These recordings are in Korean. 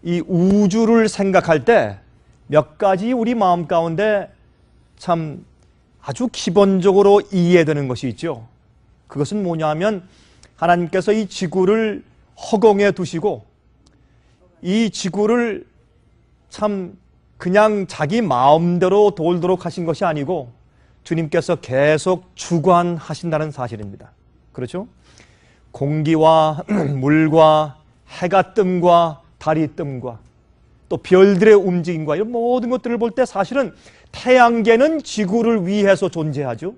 이 우주를 생각할 때 몇 가지 우리 마음 가운데 참 아주 기본적으로 이해되는 것이 있죠. 그것은 뭐냐면 하나님께서 이 지구를 허공에 두시고 이 지구를 참 그냥 자기 마음대로 돌도록 하신 것이 아니고 주님께서 계속 주관하신다는 사실입니다. 그렇죠? 공기와 물과 해가 뜸과 달이 뜸과 또 별들의 움직임과 이런 모든 것들을 볼 때 사실은 태양계는 지구를 위해서 존재하죠.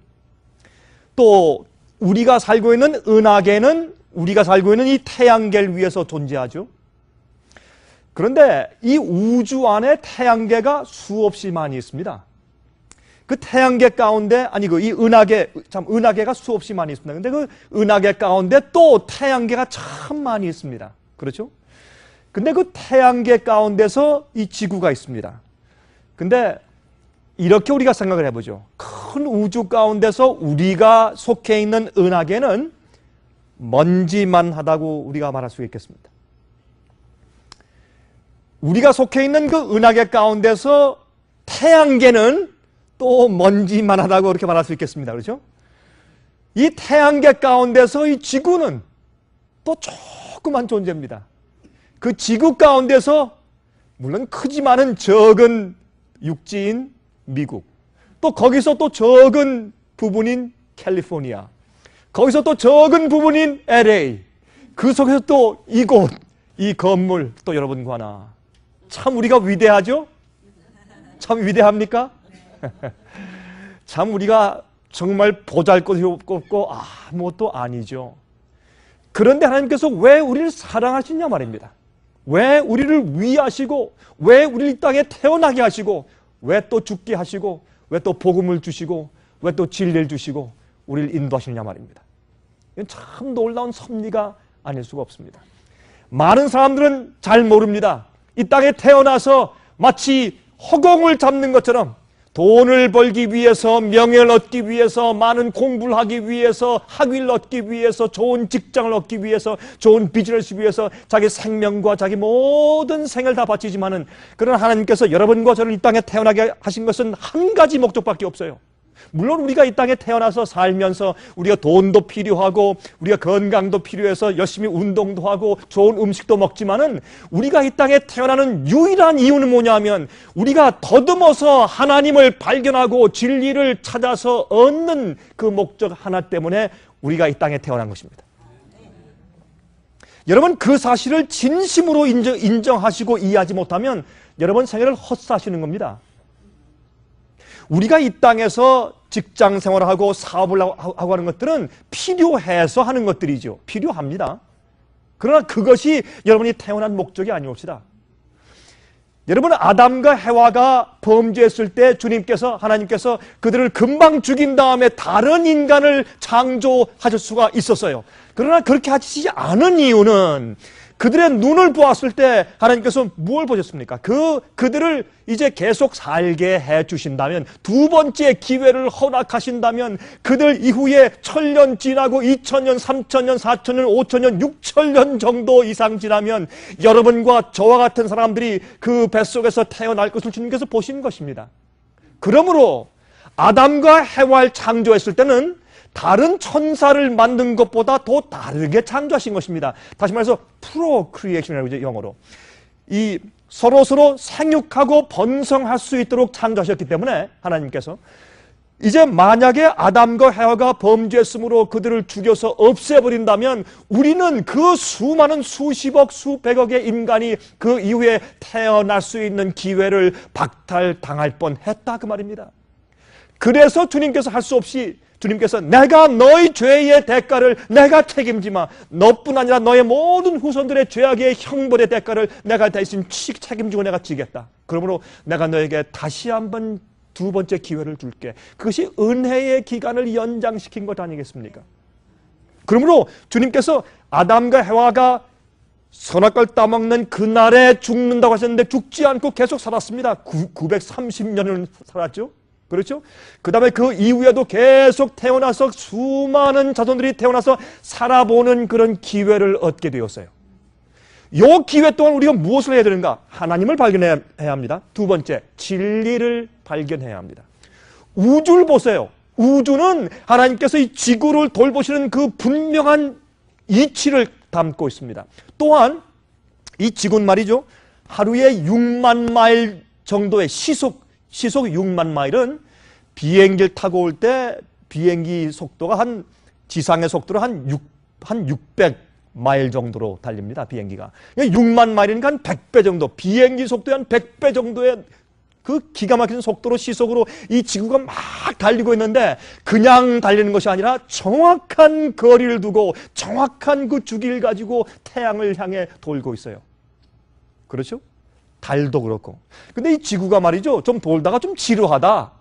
또 우리가 살고 있는 은하계는 우리가 살고 있는 이 태양계를 위해서 존재하죠. 그런데 이 우주 안에 태양계가 수없이 많이 있습니다. 그 태양계 가운데 이 은하계가 수없이 많이 있습니다. 근데 그 은하계 가운데 또 태양계가 참 많이 있습니다. 그렇죠? 근데 그 태양계 가운데서 이 지구가 있습니다. 근데 이렇게 우리가 생각을 해보죠. 큰 우주 가운데서 우리가 속해 있는 은하계는 먼지만 하다고 우리가 말할 수 있겠습니다. 우리가 속해 있는 그 은하계 가운데서 태양계는 또 먼지만 하다고 그렇게 말할 수 있겠습니다. 그렇죠? 이 태양계 가운데서 이 지구는 또 조그만 존재입니다. 그 지구 가운데서 물론 크지만은 적은 육지인 미국, 또 거기서 또 적은 부분인 캘리포니아, 거기서 또 적은 부분인 LA, 그 속에서 또 이곳, 이 건물, 또 여러분과 나. 참 우리가 위대하죠? 참 위대합니까? 참 우리가 정말 보잘것이 없고 아무것도 아니죠. 그런데 하나님께서 왜 우리를 사랑하시냐 말입니다. 왜 우리를 위하시고, 왜 우리를 이 땅에 태어나게 하시고, 왜 또 죽게 하시고, 왜 또 복음을 주시고, 왜 또 진리를 주시고 우리를 인도하시느냐 말입니다. 이건 참 놀라운 섭리가 아닐 수가 없습니다. 많은 사람들은 잘 모릅니다. 이 땅에 태어나서 마치 허공을 잡는 것처럼 돈을 벌기 위해서, 명예를 얻기 위해서, 많은 공부를 하기 위해서, 학위를 얻기 위해서, 좋은 직장을 얻기 위해서, 좋은 비즈니스 위해서 자기 생명과 자기 모든 생을 다 바치지만은, 그러나 하나님께서 여러분과 저를 이 땅에 태어나게 하신 것은 한 가지 목적밖에 없어요. 물론 우리가 이 땅에 태어나서 살면서 우리가 돈도 필요하고 우리가 건강도 필요해서 열심히 운동도 하고 좋은 음식도 먹지만은, 우리가 이 땅에 태어나는 유일한 이유는 뭐냐면 우리가 더듬어서 하나님을 발견하고 진리를 찾아서 얻는 그 목적 하나 때문에 우리가 이 땅에 태어난 것입니다. 여러분, 그 사실을 진심으로 인정하시고 이해하지 못하면 여러분 생애를 헛사시는 겁니다. 우리가 이 땅에서 직장 생활을 하고 사업을 하고 하는 것들은 필요해서 하는 것들이죠. 필요합니다. 그러나 그것이 여러분이 태어난 목적이 아니옵시다. 여러분, 아담과 해와가 범죄했을 때 하나님께서 그들을 금방 죽인 다음에 다른 인간을 창조하실 수가 있었어요. 그러나 그렇게 하시지 않은 이유는 그들의 눈을 보았을 때 하나님께서 무엇을 보셨습니까? 그들을 이제 계속 살게 해주신다면, 두 번째 기회를 허락하신다면, 그들 이후에 1000년 지나고 2000년, 3000년, 4000년, 5000년, 6000년 정도 이상 지나면 여러분과 저와 같은 사람들이 그 뱃속에서 태어날 것을 주님께서 보신 것입니다. 그러므로 아담과 해와를 창조했을 때는 다른 천사를 만든 것보다 더 다르게 창조하신 것입니다. 다시 말해서 프로크리에이션이라고 하죠, 영어로. 이 서로 생육하고 번성할 수 있도록 창조하셨기 때문에 하나님께서 이제 만약에 아담과 해와가 범죄했으므로 그들을 죽여서 없애버린다면 우리는 그 수많은 수십억, 수백억의 인간이 그 이후에 태어날 수 있는 기회를 박탈당할 뻔했다, 그 말입니다. 그래서 주님께서 할 수 없이 주님께서 내가 너희 죄의 대가를 내가 책임지마. 너뿐 아니라 너의 모든 후손들의 죄악의 형벌의 대가를 내가 대신 책임지고 내가 지겠다. 그러므로 내가 너에게 다시 한번 두 번째 기회를 줄게. 그것이 은혜의 기간을 연장시킨 것 아니겠습니까? 그러므로 주님께서 아담과 해와가 선악과를 따먹는 그날에 죽는다고 하셨는데 죽지 않고 계속 살았습니다. 930년을 살았죠. 그렇죠? 그 다음에 그 이후에도 계속 태어나서 수많은 자손들이 태어나서 살아보는 그런 기회를 얻게 되었어요. 요 기회 동안 우리가 무엇을 해야 되는가? 하나님을 발견해야 합니다. 두 번째, 진리를 발견해야 합니다. 우주를 보세요. 우주는 하나님께서 이 지구를 돌보시는 그 분명한 이치를 담고 있습니다. 또한 이 지구는 말이죠, 하루에 6만 마일 정도의 시속 6만 마일은 비행기를 타고 올 때 비행기 속도가 지상의 속도로 한 600마일 정도로 달립니다. 비행기가 6만 마일이니까 한 100배 정도, 비행기 속도의 한 100배 정도의 그 기가 막힌 속도로 시속으로 이 지구가 막 달리고 있는데, 그냥 달리는 것이 아니라 정확한 거리를 두고 정확한 그 주기를 가지고 태양을 향해 돌고 있어요. 그렇죠? 달도 그렇고. 근데 이 지구가 말이죠, 좀 돌다가 좀 지루하다,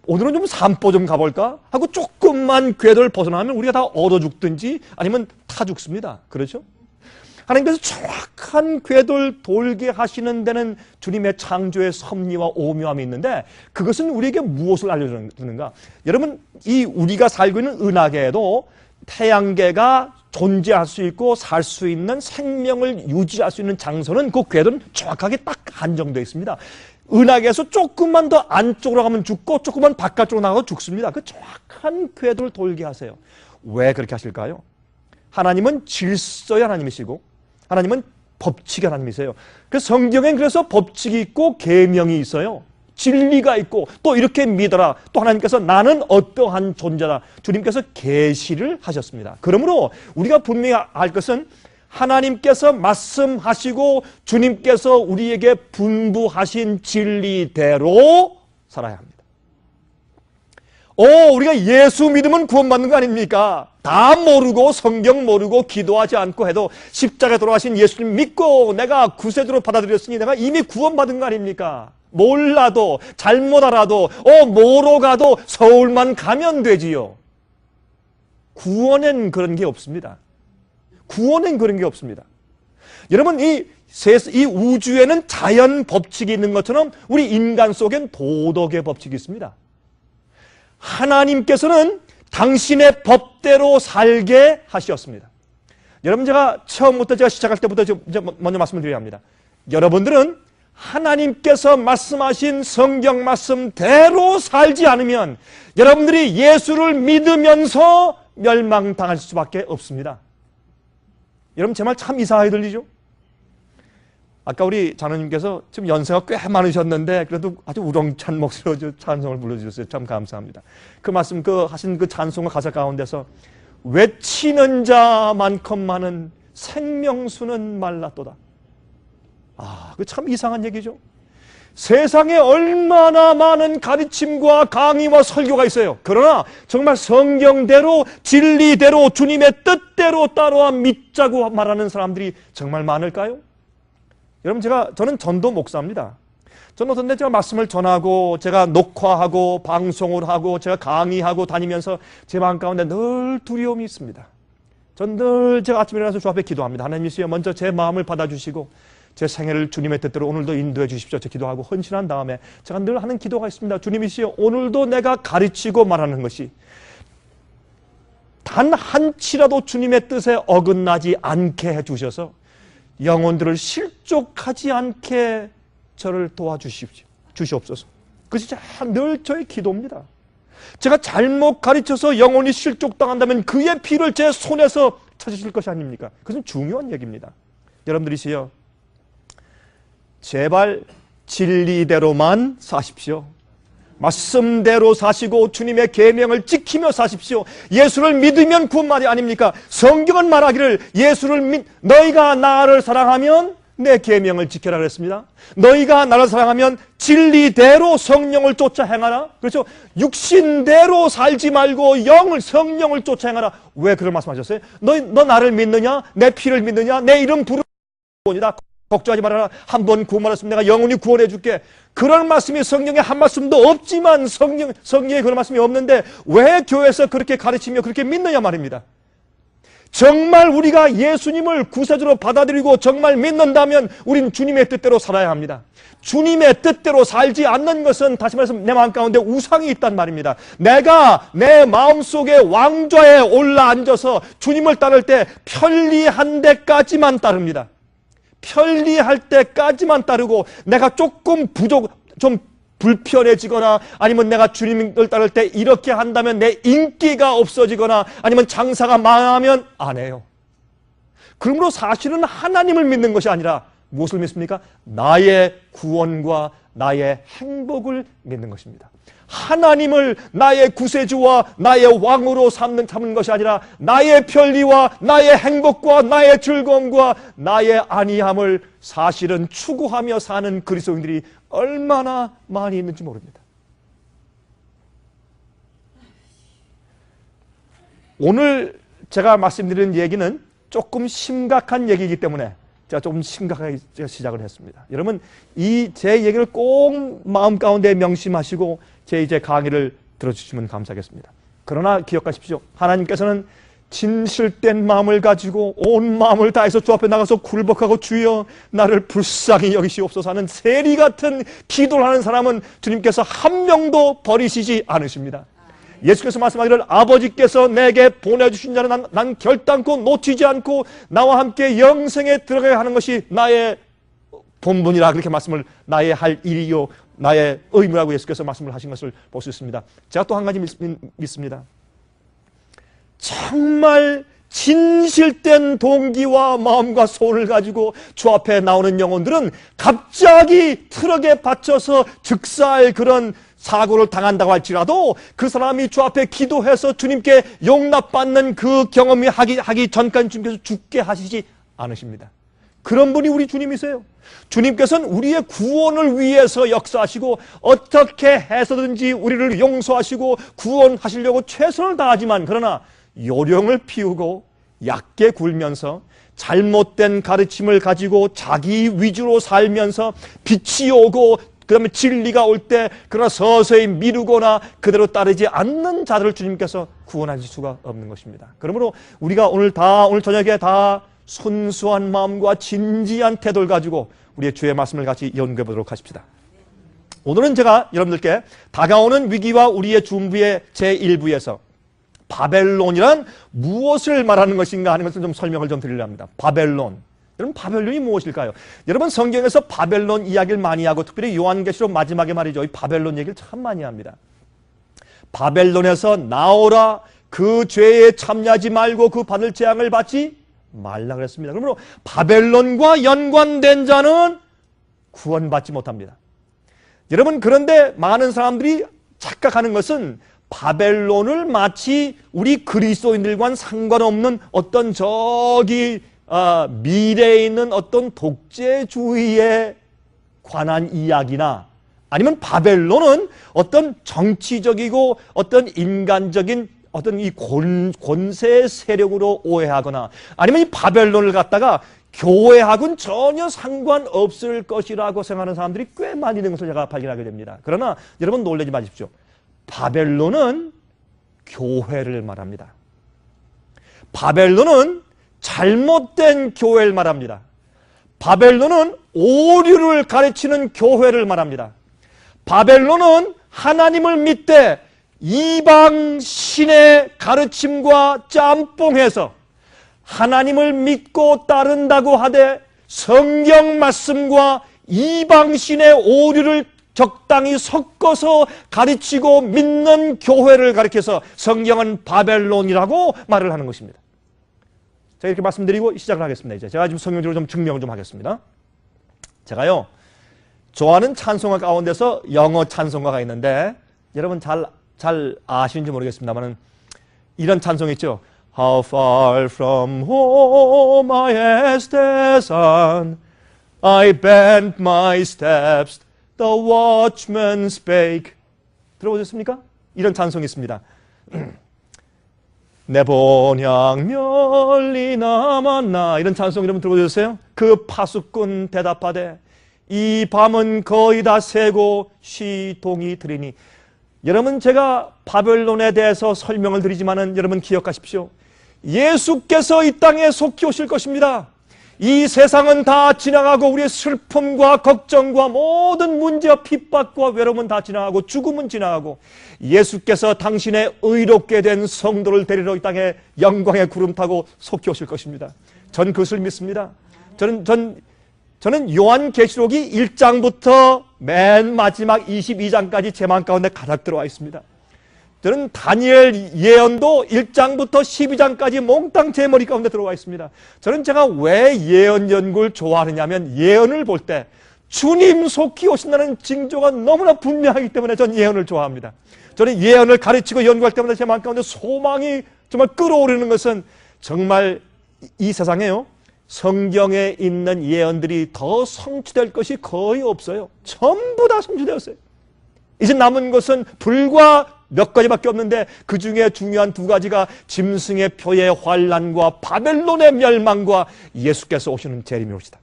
오늘은 좀 산보 좀 가볼까 하고 조금만 궤도를 벗어나면 우리가 다 얼어 죽든지 아니면 타 죽습니다. 그렇죠? 하나님께서 정확한 궤도를 돌게 하시는 데는 주님의 창조의 섭리와 오묘함이 있는데, 그것은 우리에게 무엇을 알려주는가? 여러분, 이 우리가 살고 있는 은하계에도 태양계가 존재할 수 있고 살 수 있는, 생명을 유지할 수 있는 장소는, 그 궤도는 정확하게 딱 한정되어 있습니다. 은하계에서 조금만 더 안쪽으로 가면 죽고 조금만 바깥쪽으로 나가도 죽습니다. 그 정확한 궤도를 돌게 하세요. 왜 그렇게 하실까요? 하나님은 질서의 하나님이시고 하나님은 법칙의 하나님이세요. 그래서 성경엔 그래서 법칙이 있고 계명이 있어요. 진리가 있고, 또 이렇게 믿어라, 또 하나님께서 나는 어떠한 존재다, 주님께서 계시를 하셨습니다. 그러므로 우리가 분명히 알 것은 하나님께서 말씀하시고 주님께서 우리에게 분부하신 진리대로 살아야 합니다. 우리가 예수 믿으면 구원받는 거 아닙니까? 다 모르고 성경 모르고 기도하지 않고 해도 십자가에 돌아가신 예수님 믿고 내가 구세주로 받아들였으니 내가 이미 구원받은 거 아닙니까? 몰라도, 잘못 알아도, 뭐로 가도 서울만 가면 되지요. 구원엔 그런 게 없습니다. 구원엔 그런 게 없습니다. 여러분, 이 우주에는 자연 법칙이 있는 것처럼 우리 인간 속엔 도덕의 법칙이 있습니다. 하나님께서는 당신의 법대로 살게 하셨습니다. 여러분, 제가 시작할 때부터 먼저 말씀을 드려야 합니다. 여러분들은 하나님께서 말씀하신 성경 말씀대로 살지 않으면 여러분들이 예수를 믿으면서 멸망당할 수밖에 없습니다. 여러분, 제 말 참 이상하게 들리죠? 아까 우리 자녀님께서 지금 연세가 꽤 많으셨는데 그래도 아주 우렁찬 목소리로 찬송을 불러주셨어요. 참 감사합니다. 그 말씀, 하신 그 찬송의 가사 가운데서 외치는 자만큼만은 생명수는 말랐도다. 그 참 이상한 얘기죠. 세상에 얼마나 많은 가르침과 강의와 설교가 있어요. 그러나 정말 성경대로, 진리대로, 주님의 뜻대로 따라와 믿자고 말하는 사람들이 정말 많을까요? 여러분, 저는 전도 목사입니다. 저는 어떤 데 제가 말씀을 전하고 제가 녹화하고 방송을 하고 제가 강의하고 다니면서 제 마음 가운데 늘 두려움이 있습니다. 전 늘 제가 아침에 일어나서 주 앞에 기도합니다. 하나님이시여, 먼저 제 마음을 받아주시고 제 생애를 주님의 뜻대로 오늘도 인도해 주십시오. 제 기도하고 헌신한 다음에 제가 늘 하는 기도가 있습니다. 주님이시여, 오늘도 내가 가르치고 말하는 것이 단 한치라도 주님의 뜻에 어긋나지 않게 해주셔서 영혼들을 실족하지 않게 저를 도와주시옵소서. 그것이 늘 저의 기도입니다. 제가 잘못 가르쳐서 영혼이 실족당한다면 그의 피를 제 손에서 찾으실 것이 아닙니까? 그것은 중요한 얘기입니다. 여러분들이시여, 제발 진리대로만 사십시오. 말씀대로 사시고 주님의 계명을 지키며 사십시오. 예수를 믿으면 구원만이 아닙니까? 성경은 말하기를 너희가 나를 사랑하면 내 계명을 지켜라 그랬습니다. 너희가 나를 사랑하면 진리대로 성령을 쫓아 행하라. 그렇죠? 육신대로 살지 말고 성령을 쫓아 행하라. 왜 그런 말씀하셨어요? 너 나를 믿느냐? 내 피를 믿느냐? 내 이름 부르는 구원이다. 걱정하지 말아라. 한 번 구원받았으면 내가 영원히 구원해 줄게. 그런 말씀이 성경에 한 말씀도 없지만, 성경에 그런 말씀이 없는데 왜 교회에서 그렇게 가르치며 그렇게 믿느냐 말입니다. 정말 우리가 예수님을 구세주로 받아들이고 정말 믿는다면 우린 주님의 뜻대로 살아야 합니다. 주님의 뜻대로 살지 않는 것은, 다시 말해서 내 마음 가운데 우상이 있단 말입니다. 내가 내 마음속에 왕좌에 올라앉아서 주님을 따를 때 편리한 데까지만 따릅니다. 편리할 때까지만 따르고 내가 조금 좀 불편해지거나 아니면 내가 주님을 따를 때 이렇게 한다면 내 인기가 없어지거나 아니면 장사가 망하면 안 해요. 그러므로 사실은 하나님을 믿는 것이 아니라 무엇을 믿습니까? 나의 구원과 나의 행복을 믿는 것입니다. 하나님을 나의 구세주와 나의 왕으로 삼는 것이 아니라 나의 편리와 나의 행복과 나의 즐거움과 나의 안위함을 사실은 추구하며 사는 그리스도인들이 얼마나 많이 있는지 모릅니다. 오늘 제가 말씀드리는 얘기는 조금 심각한 얘기이기 때문에 제가 조금 심각하게 시작을 했습니다. 여러분, 이 제 얘기를 꼭 마음 가운데 명심하시고 제 이제 강의를 들어주시면 감사하겠습니다. 그러나 기억하십시오. 하나님께서는 진실된 마음을 가지고 온 마음을 다해서 주 앞에 나가서 굴복하고 주여 나를 불쌍히 여기시옵소서 하는 세리 같은 기도를 하는 사람은 주님께서 한 명도 버리시지 않으십니다. 예수께서 말씀하기를 아버지께서 내게 보내주신 자는 난 결단코 놓치지 않고 나와 함께 영생에 들어가야 하는 것이 나의 본분이라 그렇게 말씀을 나의 할 일이요 나의 의무라고 예수께서 말씀을 하신 것을 볼 수 있습니다. 제가 또 한 가지 믿습니다. 정말 진실된 동기와 마음과 소원을 가지고 주 앞에 나오는 영혼들은 갑자기 트럭에 받쳐서 즉사할 그런 사고를 당한다고 할지라도 그 사람이 주 앞에 기도해서 주님께 용납받는 그 경험이 하기 전까지 주님께서 죽게 하시지 않으십니다. 그런 분이 우리 주님이세요. 주님께서는 우리의 구원을 위해서 역사하시고 어떻게 해서든지 우리를 용서하시고 구원하시려고 최선을 다하지만 그러나 요령을 피우고 얕게 굴면서 잘못된 가르침을 가지고 자기 위주로 살면서 빛이 오고 그 다음에 진리가 올 때 그러나 서서히 미루거나 그대로 따르지 않는 자들을 주님께서 구원하실 수가 없는 것입니다. 그러므로 우리가 오늘 저녁에 다 순수한 마음과 진지한 태도를 가지고 우리의 주의 말씀을 같이 연구해 보도록 하십시다. 오늘은 제가 여러분들께 다가오는 위기와 우리의 준비의 제1부에서 바벨론이란 무엇을 말하는 것인가 하는 것을 좀 설명을 좀 드리려 합니다. 바벨론. 여러분, 바벨론이 무엇일까요? 여러분, 성경에서 바벨론 이야기를 많이 하고 특별히 요한계시록 마지막에 말이죠. 이 바벨론 얘기를 참 많이 합니다. 바벨론에서 나오라, 그 죄에 참여하지 말고 그 받을 재앙을 받지 말라 그랬습니다. 그러므로 바벨론과 연관된 자는 구원받지 못합니다. 여러분, 그런데 많은 사람들이 착각하는 것은 바벨론을 마치 우리 그리스도인들과는 상관없는 어떤 미래에 있는 어떤 독재주의에 관한 이야기나 아니면 바벨론은 어떤 정치적이고 어떤 인간적인 어떤 이 권세 세력으로 오해하거나 아니면 이 바벨론을 갖다가 교회하고는 전혀 상관없을 것이라고 생각하는 사람들이 꽤 많이 있는 것을 제가 발견하게 됩니다. 그러나 여러분 놀라지 마십시오. 바벨론은 교회를 말합니다. 바벨론은 잘못된 교회를 말합니다. 바벨론은 오류를 가르치는 교회를 말합니다. 바벨론은 하나님을 믿되 이방 신의 가르침과 짬뽕해서 하나님을 믿고 따른다고 하되 성경 말씀과 이방 신의 오류를 적당히 섞어서 가르치고 믿는 교회를 가리켜서 성경은 바벨론이라고 말을 하는 것입니다. 제가 이렇게 말씀드리고 시작을 하겠습니다. 이제 제가 지금 성경적으로 좀 증명을 좀 하겠습니다. 제가요 좋아하는 찬송가 가운데서 영어 찬송가가 있는데 여러분 잘 아시는지 모르겠습니다만 이런 찬송 있죠. How far from home I has the sun I bent my steps The watchman spake. 들어보셨습니까? 이런 찬송이 있습니다. 내 본향 멀리 남았나 이런 찬송 여러분 들어보셨어요? 그 파수꾼 대답하되 이 밤은 거의 다 새고 시동이 들이니. 여러분 제가 바벨론에 대해서 설명을 드리지만은 여러분 기억하십시오. 예수께서 이 땅에 속히 오실 것입니다. 이 세상은 다 지나가고 우리의 슬픔과 걱정과 모든 문제와 핍박과 외로움은 다 지나가고 죽음은 지나가고 예수께서 당신의 의롭게 된 성도를 데리러 이 땅에 영광의 구름 타고 속히 오실 것입니다. 전 그것을 믿습니다. 전 저는 요한계시록이 1장부터 맨 마지막 22장까지 제 마음 가운데 가득 들어와 있습니다. 저는 다니엘 예언도 1장부터 12장까지 몽땅 제 머리 가운데 들어와 있습니다. 저는 제가 왜 예언 연구를 좋아하느냐면 예언을 볼 때 주님 속히 오신다는 징조가 너무나 분명하기 때문에 전 예언을 좋아합니다. 저는 예언을 가르치고 연구할 때마다 제 마음 가운데 소망이 정말 끓어오르는 것은 정말 이 세상에요, 성경에 있는 예언들이 더 성취될 것이 거의 없어요. 전부 다 성취되었어요. 이제 남은 것은 불과 몇 가지밖에 없는데 그 중에 중요한 두 가지가 짐승의 표의 환난과 바벨론의 멸망과 예수께서 오시는 재림이 오시다.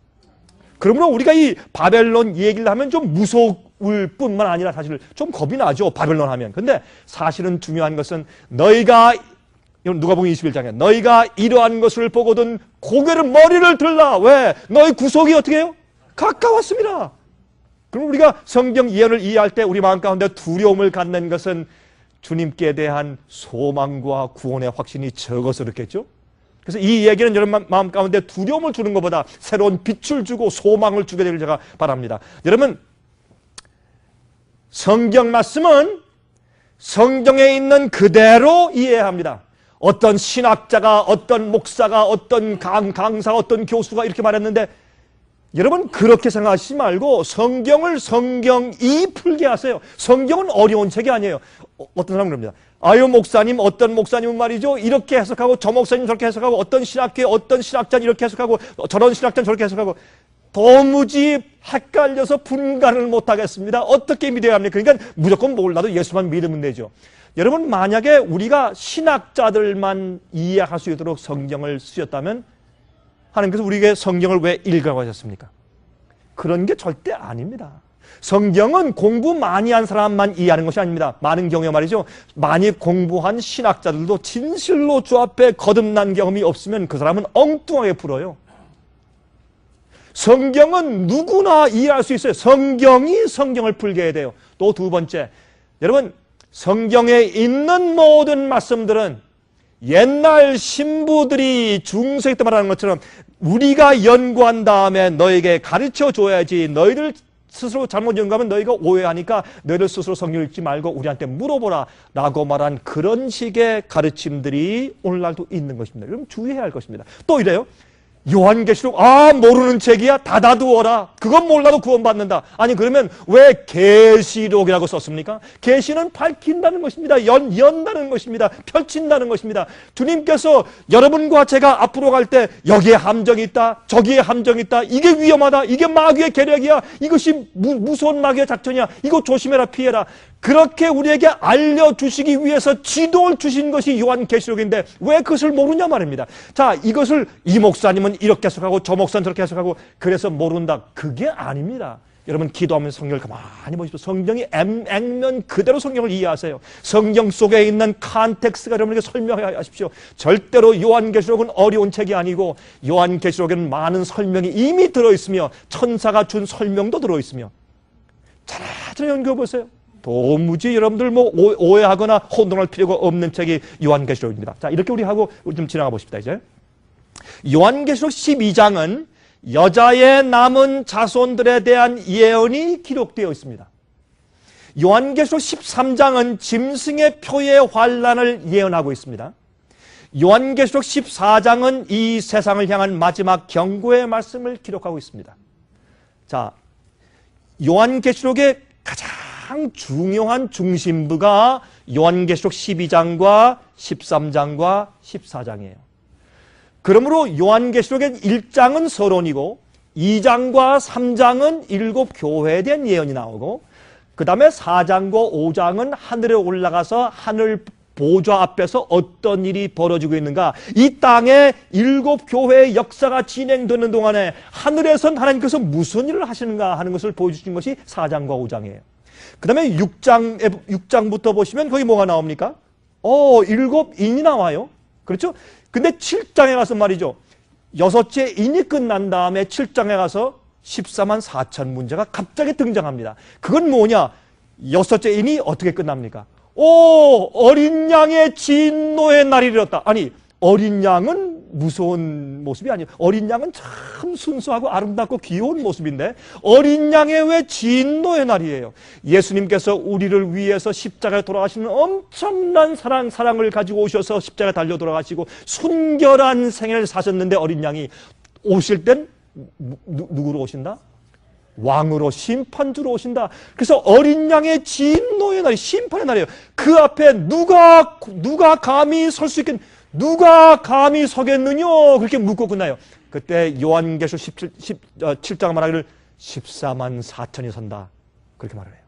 그러므로 우리가 이 바벨론 얘기를 하면 좀 무서울 뿐만 아니라 사실 좀 겁이 나죠. 바벨론 하면. 근데 사실은 중요한 것은 너희가, 누가복음 21장에 너희가 이러한 것을 보거든 고개를 머리를 들라. 왜? 너희 구속이 어떻게 해요? 가까웠습니다. 그럼 우리가 성경 예언을 이해할 때 우리 마음 가운데 두려움을 갖는 것은 주님께 대한 소망과 구원의 확신이 적어서 그렇겠죠? 그래서 이 얘기는 여러분 마음 가운데 두려움을 주는 것보다 새로운 빛을 주고 소망을 주게 되기를 제가 바랍니다. 여러분, 성경 말씀은 성경에 있는 그대로 이해해야 합니다. 어떤 신학자가, 어떤 목사가, 어떤 강사가, 어떤 교수가 이렇게 말했는데 여러분 그렇게 생각하시지 말고 성경을 성경이 풀게 하세요. 성경은 어려운 책이 아니에요. 어떤 사람은 그럽니다. 아유 목사님, 어떤 목사님은 말이죠 이렇게 해석하고 저 목사님 저렇게 해석하고 어떤 신학계 어떤 신학자는 이렇게 해석하고 저런 신학자는 저렇게 해석하고 도무지 헷갈려서 분간을 못하겠습니다. 어떻게 믿어야 합니까? 그러니까 무조건 몰라도 예수만 믿으면 되죠. 여러분 만약에 우리가 신학자들만 이해할 수 있도록 성경을 쓰셨다면 하나님께서 우리에게 성경을 왜 읽으라고 하셨습니까? 그런 게 절대 아닙니다. 성경은 공부 많이 한 사람만 이해하는 것이 아닙니다. 많은 경우에 말이죠. 많이 공부한 신학자들도 진실로 주 앞에 거듭난 경험이 없으면 그 사람은 엉뚱하게 풀어요. 성경은 누구나 이해할 수 있어요. 성경이 성경을 풀게 해야 돼요. 또 두 번째, 여러분 성경에 있는 모든 말씀들은 옛날 신부들이 중세기 때 말하는 것처럼 우리가 연구한 다음에 너에게 가르쳐 줘야지. 너희들 스스로 잘못 연구하면 너희가 오해하니까 너희들 스스로 성경 읽지 말고 우리한테 물어보라 라고 말한 그런 식의 가르침들이 오늘날도 있는 것입니다. 그럼 주의해야 할 것입니다. 또 이래요. 요한계시록 모르는 책이야 닫아두어라. 그건 몰라도 구원받는다. 아니 그러면 왜 계시록이라고 썼습니까? 계시는 밝힌다는 것입니다. 연다는 것입니다. 펼친다는 것입니다. 주님께서 여러분과 제가 앞으로 갈 때 여기에 함정이 있다, 저기에 함정이 있다, 이게 위험하다, 이게 마귀의 계략이야, 이것이 무서운 마귀의 작전이야, 이거 조심해라, 피해라, 그렇게 우리에게 알려주시기 위해서 지도를 주신 것이 요한계시록인데 왜 그것을 모르냐 말입니다. 자, 이것을 이 목사님은 이렇게 해석하고 저 목사는 저렇게 해석하고 그래서 모른다. 그게 아닙니다. 여러분 기도하면서 성경을 가만히 보십시오. 성경이 액면 그대로 성경을 이해하세요. 성경 속에 있는 컨텍스트가 여러분에게 설명하십시오. 절대로 요한계시록은 어려운 책이 아니고 요한계시록에는 많은 설명이 이미 들어있으며 천사가 준 설명도 들어있으며 차례차례 연구해보세요. 도무지 여러분들 오해하거나 혼동할 필요가 없는 책이 요한계시록입니다. 자, 이렇게 우리 좀 지나가 보십시다, 이제. 요한계시록 12장은 여자의 남은 자손들에 대한 예언이 기록되어 있습니다. 요한계시록 13장은 짐승의 표의 환난을 예언하고 있습니다. 요한계시록 14장은 이 세상을 향한 마지막 경고의 말씀을 기록하고 있습니다. 자, 요한계시록의 가장 중요한 중심부가 요한계시록 12장과 13장과 14장이에요. 그러므로 요한계시록의 1장은 서론이고 2장과 3장은 7 교회에 대한 예언이 나오고 그 다음에 4장과 5장은 하늘에 올라가서 하늘 보좌 앞에서 어떤 일이 벌어지고 있는가, 이 땅에 7 교회의 역사가 진행되는 동안에 하늘에선 하나님께서 무슨 일을 하시는가 하는 것을 보여주신 것이 4장과 5장이에요. 그 다음에 6장부터 보시면 거기 뭐가 나옵니까? 7인이 나와요. 그렇죠? 근데 7장에 가서 말이죠. 6째 인이 끝난 다음에 7장에 가서 14만 4천 문제가 갑자기 등장합니다. 그건 뭐냐? 6째 인이 어떻게 끝납니까? 어린 양의 진노의 날이 이르렀다. 아니, 어린 양은 무서운 모습이 아니에요. 어린 양은 참 순수하고 아름답고 귀여운 모습인데 어린 양의 왜 진노의 날이에요. 예수님께서 우리를 위해서 십자가에 돌아가시는 엄청난 사랑을 가지고 오셔서 십자가에 달려 돌아가시고 순결한 생애를 사셨는데 어린 양이 오실 땐 누구로 오신다? 왕으로 심판주로 오신다. 그래서 어린 양의 진노의 날이 심판의 날이에요. 그 앞에 누가 감히 설 수 있겠, 누가 감히 서겠느냐 그렇게 묻고 끝나요. 그때 요한계시록 17장 말하기를 14만 4천이 선다 그렇게 말을 해요.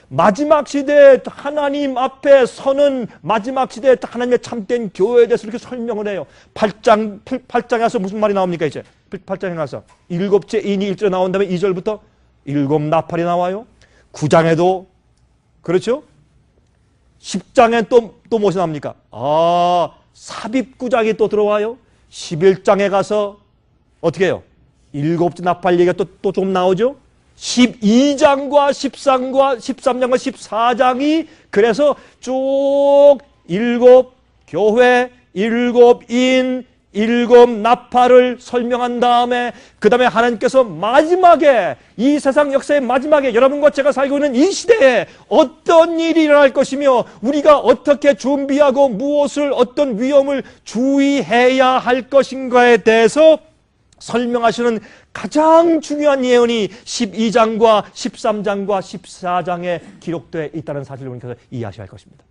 마지막 시대에 하나님 앞에 서는 마지막 시대에 하나님의 참된 교회에 대해서 이렇게 설명을 해요. 8장에 가서 무슨 말이 나옵니까? 이제 8장에 가서 일곱째 인이 1절에 나온 다음에 2절부터 일곱 나팔이 나와요. 9장에도 그렇죠? 10장에 또 무엇이 나옵니까? 삽입구작이 또 들어와요. 11장에 가서 어떻게 해요? 일곱째 나팔 얘기가 또 좀 나오죠. 12장과 13장과 14장이 그래서 쭉 일곱 교회, 일곱 인, 일곱 나팔을 설명한 다음에 그 다음에 하나님께서 마지막에 이 세상 역사의 마지막에 여러분과 제가 살고 있는 이 시대에 어떤 일이 일어날 것이며 우리가 어떻게 준비하고 무엇을 어떤 위험을 주의해야 할 것인가에 대해서 설명하시는 가장 중요한 예언이 12장과 13장과 14장에 기록되어 있다는 사실을 여러분께서 이해하셔야 할 것입니다.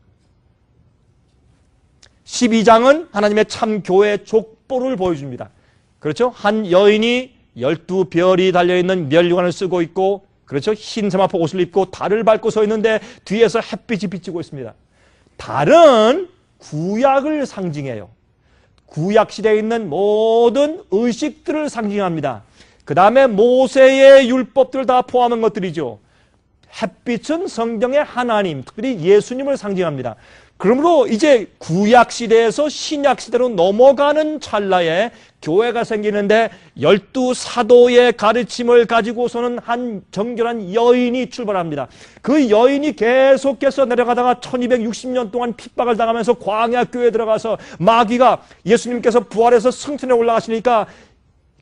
12장은 하나님의 참 교회의 족보를 보여줍니다. 그렇죠? 한 여인이 12별이 달려있는 면류관을 쓰고 있고 그렇죠? 흰 세마포 옷을 입고 달을 밟고 서 있는데 뒤에서 햇빛이 비치고 있습니다. 달은 구약을 상징해요. 구약 시대에 있는 모든 의식들을 상징합니다. 그 다음에 모세의 율법들을 다 포함한 것들이죠. 햇빛은 성경의 하나님, 특별히 예수님을 상징합니다. 그러므로 이제 구약 시대에서 신약 시대로 넘어가는 찰나에 교회가 생기는데 12사도의 가르침을 가지고서는 한 정결한 여인이 출발합니다. 그 여인이 계속해서 내려가다가 1260년 동안 핍박을 당하면서 광야 교회에 들어가서 마귀가 예수님께서 부활해서 승천에 올라가시니까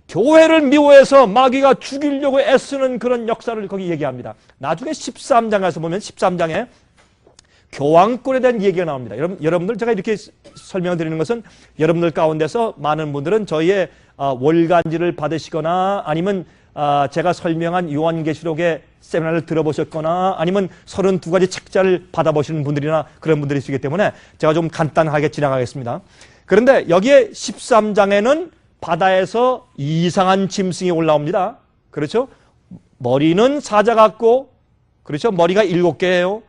교회를 미워해서 마귀가 죽이려고 애쓰는 그런 역사를 거기 얘기합니다. 나중에 13장에서 보면 13장에 교황권에 대한 얘기가 나옵니다. 여러분들 제가 이렇게 설명을 드리는 것은 여러분들 가운데서 많은 분들은 저희의 월간지를 받으시거나 아니면 제가 설명한 요한계시록의 세미나를 들어보셨거나 아니면 32가지 책자를 받아보시는 분들이나 그런 분들이시기 때문에 제가 좀 간단하게 지나가겠습니다. 그런데 여기에 13장에는 바다에서 이상한 짐승이 올라옵니다. 그렇죠? 머리는 사자 같고 그렇죠? 머리가 7개예요.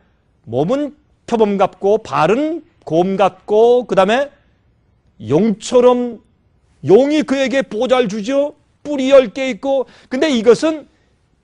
몸은 표범 같고 발은 곰 같고 그 다음에 용처럼 용이 그에게 보잘 주죠. 뿔이 10개 있고 근데 이것은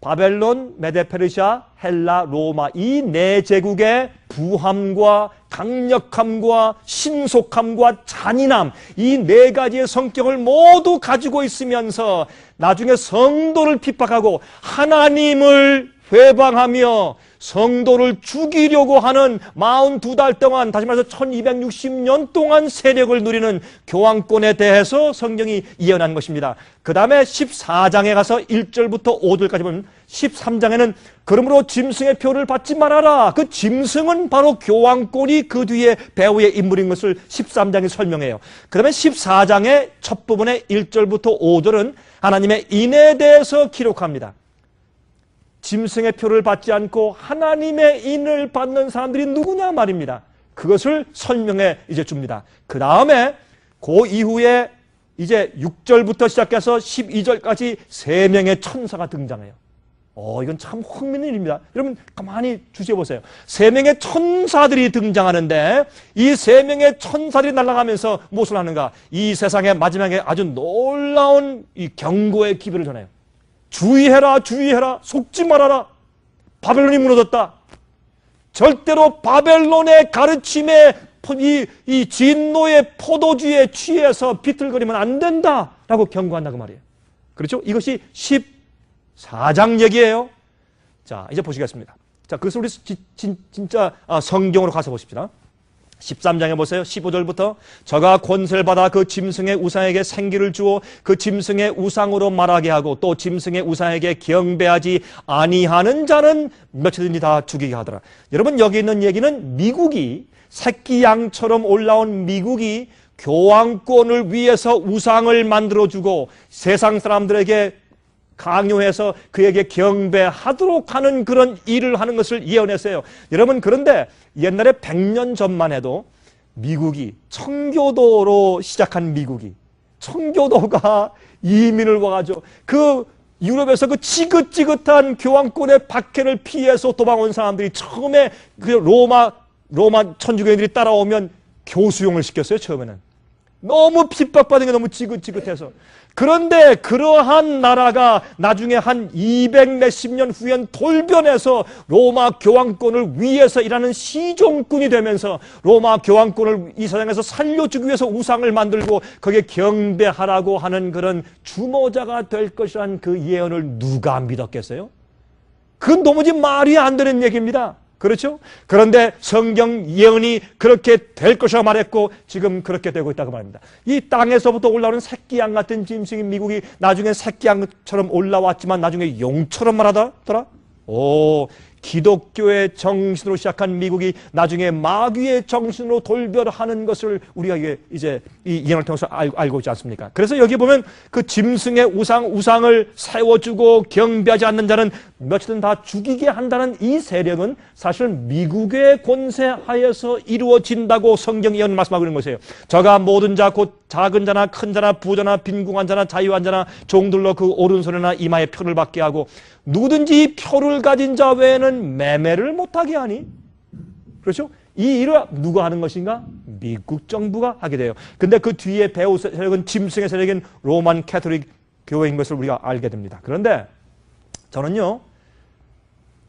바벨론, 메데페르시아, 헬라, 로마 이 네 제국의 부함과 강력함과 신속함과 잔인함 이 네 가지의 성격을 모두 가지고 있으면서 나중에 성도를 핍박하고 하나님을 회방하며 성도를 죽이려고 하는 42달 동안 다시 말해서 1260년 동안 세력을 누리는 교황권에 대해서 성경이 예언한 것입니다. 그 다음에 14장에 가서 1절부터 5절까지 보면 13장에는 그러므로 짐승의 표를 받지 말아라. 그 짐승은 바로 교황권이 그 뒤에 배후의 인물인 것을 13장이 설명해요. 그 다음에 14장의 첫 부분의 1절부터 5절은 하나님의 인에 대해서 기록합니다. 짐승의 표를 받지 않고 하나님의 인을 받는 사람들이 누구냐 말입니다. 그것을 설명해 이제 줍니다. 그 다음에 그 이후에 이제 6절부터 시작해서 12절까지 3명의 천사가 등장해요. 이건 참 흥미있는 일입니다. 여러분 가만히 주시해 보세요. 3명의 천사들이 등장하는데 이 3명의 천사들이 날아가면서 무엇을 하는가? 이 세상의 마지막에 아주 놀라운 이 경고의 기별을 전해요. 주의해라, 주의해라, 속지 말아라. 바벨론이 무너졌다. 절대로 바벨론의 가르침에 이 진노의 포도주에 취해서 비틀거리면 안 된다라고 경고한다 그 말이에요. 그렇죠? 이것이 14장 얘기예요. 자, 이제 보시겠습니다. 자, 그것을 우리 진짜 성경으로 가서 보십시다. 13장에 보세요. 15절부터 저가 권세를 받아 그 짐승의 우상에게 생기를 주어 그 짐승의 우상으로 말하게 하고 또 짐승의 우상에게 경배하지 아니하는 자는 몇이든지 다 죽이게 하더라. 여러분, 여기 있는 얘기는 미국이 새끼 양처럼 올라온 미국이 교황권을 위해서 우상을 만들어주고 세상 사람들에게 강요해서 그에게 경배하도록 하는 그런 일을 하는 것을 예언했어요. 여러분, 그런데 옛날에 100년 전만 해도 미국이 청교도로 시작한 미국이 청교도가 이민을 와가지고 그 유럽에서 그 지긋지긋한 교황권의 박해를 피해서 도망온 사람들이 처음에 그 로마 천주교인들이 따라오면 교수용을 시켰어요. 처음에는 너무 핍박받은 게 너무 지긋지긋해서. 그런데 그러한 나라가 나중에 한 200 몇십 년 후엔 돌변해서 로마 교황권을 위해서 일하는 시종꾼이 되면서 로마 교황권을 이 세상에서 살려주기 위해서 우상을 만들고 거기에 경배하라고 하는 그런 주모자가 될 것이라는 그 예언을 누가 믿었겠어요? 그건 도무지 말이 안 되는 얘기입니다. 그렇죠? 그런데 성경 예언이 그렇게 될 것이라고 말했고 지금 그렇게 되고 있다고 말합니다. 이 땅에서부터 올라오는 새끼양 같은 짐승이 미국이 나중에 새끼양처럼 올라왔지만 나중에 용처럼 말하더라. 기독교의 정신으로 시작한 미국이 나중에 마귀의 정신으로 돌변하는 것을 우리가 이제 이 예언을 통해서 알고 있지 않습니까? 그래서 여기 보면 그 짐승의 우상을 세워주고 경배하지 않는 자는 며칠은 다 죽이게 한다는 이 세력은 사실 미국의 권세 하에서 이루어진다고 성경 예언을 말씀하고 있는 것이에요. 저가 모든 자 곧 작은 자나 큰 자나 부자나 빈궁한 자나 자유한 자나 종들로 그 오른손이나 이마에 표를 받게 하고 누구든지 표를 가진 자 외에는 매매를 못하게 하니. 그렇죠? 이 일을 누가 하는 것인가? 미국 정부가 하게 돼요. 근데 그 뒤에 배후 세력은 짐승의 세력인 로만 캐톨릭 교회인 것을 우리가 알게 됩니다. 그런데 저는요,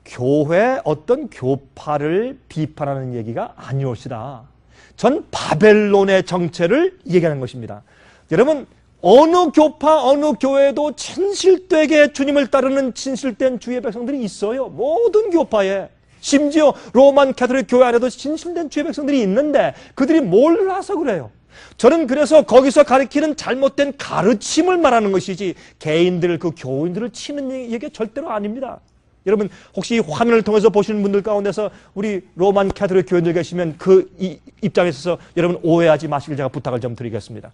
교회 어떤 교파를 비판하는 얘기가 아니올시다. 전 바벨론의 정체를 얘기하는 것입니다. 여러분, 어느 교파, 어느 교회도 진실되게 주님을 따르는 진실된 주의 백성들이 있어요. 모든 교파에. 심지어 로만 캐톨릭 교회 안에도 진실된 주의 백성들이 있는데 그들이 몰라서 그래요. 저는 그래서 거기서 가르치는 잘못된 가르침을 말하는 것이지 개인들, 그 교인들을 치는 얘기가 절대로 아닙니다. 여러분, 혹시 화면을 통해서 보시는 분들 가운데서 우리 로만 캐톨릭 교인들 계시면 그 입장에 있어서 여러분 오해하지 마시길 제가 부탁을 좀 드리겠습니다.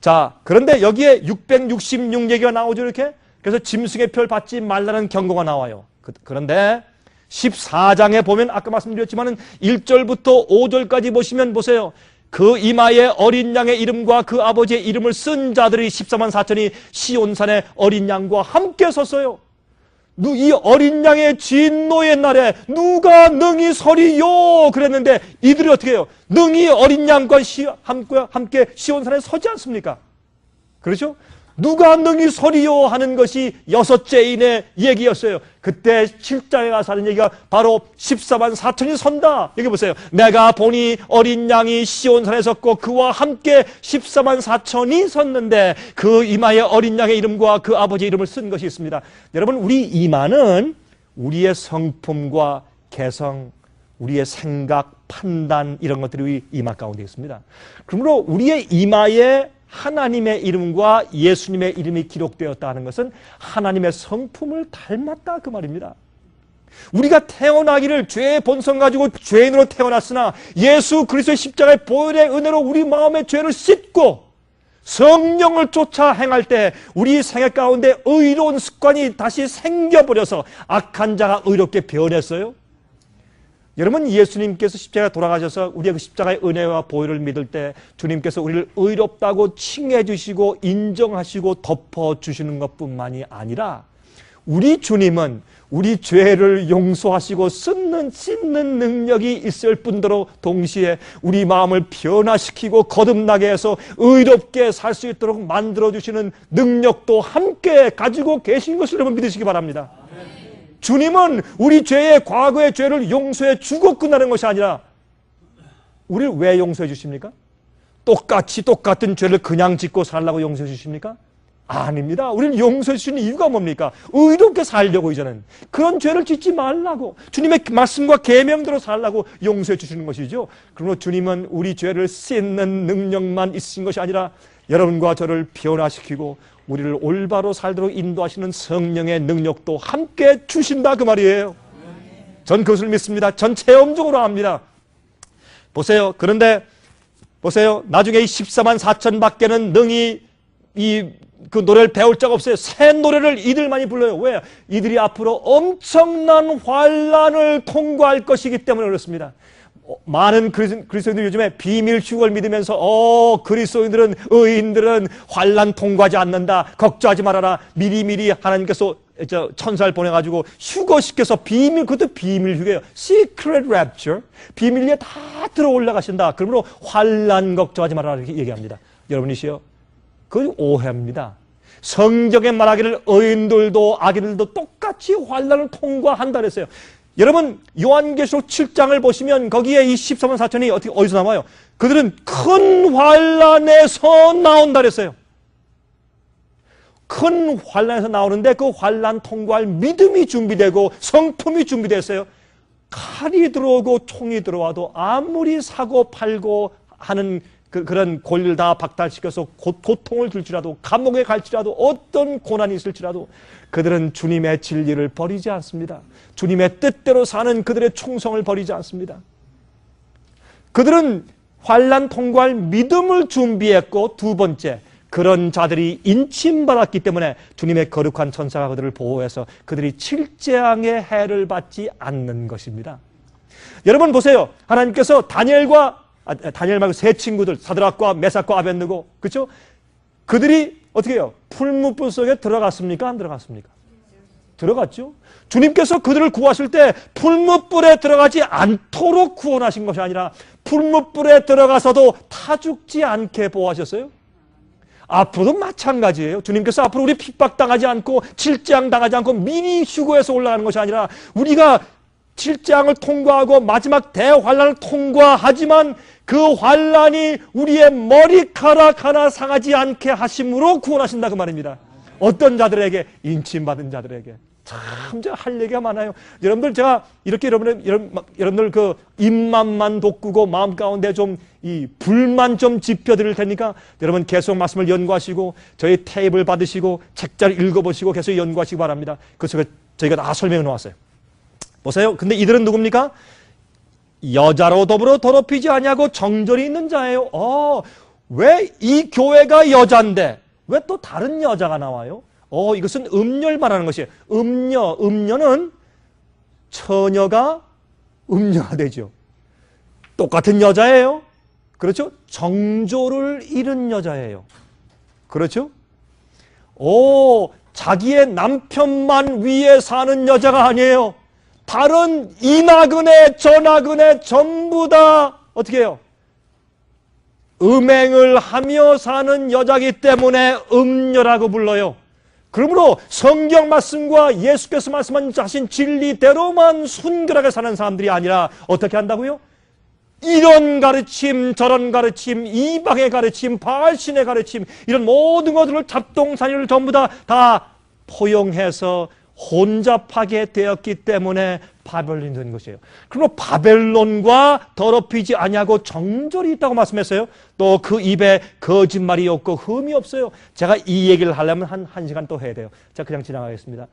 자, 그런데 여기에 666 얘기가 나오죠, 이렇게. 그래서 짐승의 표를 받지 말라는 경고가 나와요. 그런데 14장에 보면 아까 말씀드렸지만은 1절부터 5절까지 보시면 보세요. 그 이마에 어린 양의 이름과 그 아버지의 이름을 쓴 자들이 14만 4천이 시온산의 어린 양과 함께 섰어요. 이 어린 양의 진노의 날에 누가 능히 서리요 그랬는데 이들이 어떻게 해요? 능히 어린 양과 함께 시온산에 서지 않습니까? 그렇죠? 누가 능히 서리요 하는 것이 여섯째인의 얘기였어요. 그때 7장에 가서 하는 얘기가 바로 14만 4천이 선다. 여기 보세요. 내가 보니 어린 양이 시온산에 섰고 그와 함께 14만 4천이 섰는데 그 이마에 어린 양의 이름과 그 아버지의 이름을 쓴 것이 있습니다. 여러분, 우리 이마는 우리의 성품과 개성, 우리의 생각, 판단 이런 것들이 우리 이마 가운데 있습니다. 그러므로 우리의 이마에 하나님의 이름과 예수님의 이름이 기록되었다 하는 것은 하나님의 성품을 닮았다 그 말입니다. 우리가 태어나기를 죄의 본성 가지고 죄인으로 태어났으나 예수 그리스도의 십자가의 보혈의 은혜로 우리 마음의 죄를 씻고 성령을 쫓아 행할 때 우리 생애 가운데 의로운 습관이 다시 생겨버려서 악한 자가 의롭게 변했어요. 여러분, 예수님께서 십자가에 돌아가셔서 우리의 그 십자가의 은혜와 보혈을 믿을 때 주님께서 우리를 의롭다고 칭해 주시고 인정하시고 덮어주시는 것뿐만이 아니라 우리 주님은 우리 죄를 용서하시고 씻는 능력이 있을 뿐더러 동시에 우리 마음을 변화시키고 거듭나게 해서 의롭게 살 수 있도록 만들어주시는 능력도 함께 가지고 계신 것을 여러분 믿으시기 바랍니다. 주님은 우리 죄의 과거의 죄를 용서해 주고 끝나는 것이 아니라 우리를 왜 용서해 주십니까? 똑같은 죄를 그냥 짓고 살라고 용서해 주십니까? 아닙니다. 우리는 용서해 주시는 이유가 뭡니까? 의롭게 살려고 이제는. 그런 죄를 짓지 말라고. 주님의 말씀과 계명대로 살라고 용서해 주시는 것이죠. 그러므로 주님은 우리 죄를 씻는 능력만 있으신 것이 아니라 여러분과 저를 변화시키고 우리를 올바로 살도록 인도하시는 성령의 능력도 함께 주신다 그 말이에요. 전 그것을 믿습니다. 전 체험적으로 압니다. 보세요. 그런데 보세요. 나중에 이 14만 4천 밖에는 능히 그 노래를 배울 자가 없어요. 새 노래를 이들만이 불러요. 왜? 이들이 앞으로 엄청난 환란을 통과할 것이기 때문에 그렇습니다. 많은 그리스도인들이 요즘에 비밀 휴거를 믿으면서 그리스도인들은 의인들은 환란 통과하지 않는다. 걱정하지 말아라. 미리미리 하나님께서 천사를 보내가지고 휴거시켜서 그것도 비밀 휴거예요. Secret rapture. 비밀리에 다 들어 올라가신다. 그러므로 환란 걱정하지 말아라 이렇게 얘기합니다. 여러분이시여, 그건 오해입니다. 성경에 말하기를 의인들도 악인들도 똑같이 환란을 통과한다 그랬어요. 여러분 요한계시록 7장을 보시면 거기에 이 14만 4천이 어디서 나와요? 그들은 큰 환란에서 나온다 그랬어요. 큰 환란에서 나오는데 그 환란 통과할 믿음이 준비되고 성품이 준비됐어요. 칼이 들어오고 총이 들어와도 아무리 사고 팔고 하는 그런 권리를 다 박탈시켜서 고통을 줄지라도 감옥에 갈지라도 어떤 고난이 있을지라도 그들은 주님의 진리를 버리지 않습니다. 주님의 뜻대로 사는 그들의 충성을 버리지 않습니다. 그들은 환난 통과할 믿음을 준비했고 두 번째, 그런 자들이 인침받았기 때문에 주님의 거룩한 천사가 그들을 보호해서 그들이 칠재앙의 해를 받지 않는 것입니다. 여러분 보세요. 하나님께서 다니엘 말고 세 친구들 사드락과 메삭과 아벳느고, 그렇죠? 그들이 어떻게 해요? 풀무불 속에 들어갔습니까? 안 들어갔습니까? 들어갔죠. 주님께서 그들을 구하실 때 풀무불에 들어가지 않도록 구원하신 것이 아니라 풀무불에 들어가서도 타 죽지 않게 보호하셨어요. 앞으로도 마찬가지예요. 주님께서 앞으로 우리 핍박당하지 않고 칠재앙 당하지 않고 미리 휴거해서 올라가는 것이 아니라 우리가 칠재앙을 통과하고 마지막 대환란을 통과하지만 그 환란이 우리의 머리카락 하나 상하지 않게 하심으로 구원하신다 그 말입니다. 어떤 자들에게? 인침받은 자들에게. 참 제가 할 얘기가 많아요. 여러분들 제가 이렇게 여러분들 그 입맛만 돋구고 마음 가운데 좀 이 불만 좀 지펴드릴 테니까 여러분 계속 말씀을 연구하시고 저희 테이블 받으시고 책자를 읽어보시고 계속 연구하시기 바랍니다. 그래서 저희가 다 설명해 놓았어요. 보세요. 근데 이들은 누굽니까? 여자로 더불어 더럽히지 아니하고 정절이 있는 자예요. 왜 이 교회가 여자인데 왜 또 다른 여자가 나와요? 이것은 음녀를 말하는 것이에요. 음녀는 처녀가 음녀가 되죠. 똑같은 여자예요. 그렇죠? 정조를 잃은 여자예요. 그렇죠? 자기의 남편만 위해 사는 여자가 아니에요. 다른 이 나그네 저 나그네 전부 다 어떻게 해요? 음행을 하며 사는 여자이기 때문에 음녀라고 불러요. 그러므로 성경 말씀과 예수께서 말씀하신 진리대로만 순결하게 사는 사람들이 아니라 어떻게 한다고요? 이런 가르침 저런 가르침 이방의 가르침 바알신의 가르침 이런 모든 것들을 잡동사니를 전부 다 포용해서 혼잡하게 되었기 때문에 바벨론이 된 것이에요. 그러므로 바벨론과 더럽히지 아니하고 정절이 있다고 말씀했어요. 또 그 입에 거짓말이 없고 흠이 없어요. 제가 이 얘기를 하려면 한 시간 또 해야 돼요. 자, 그냥 지나가겠습니다.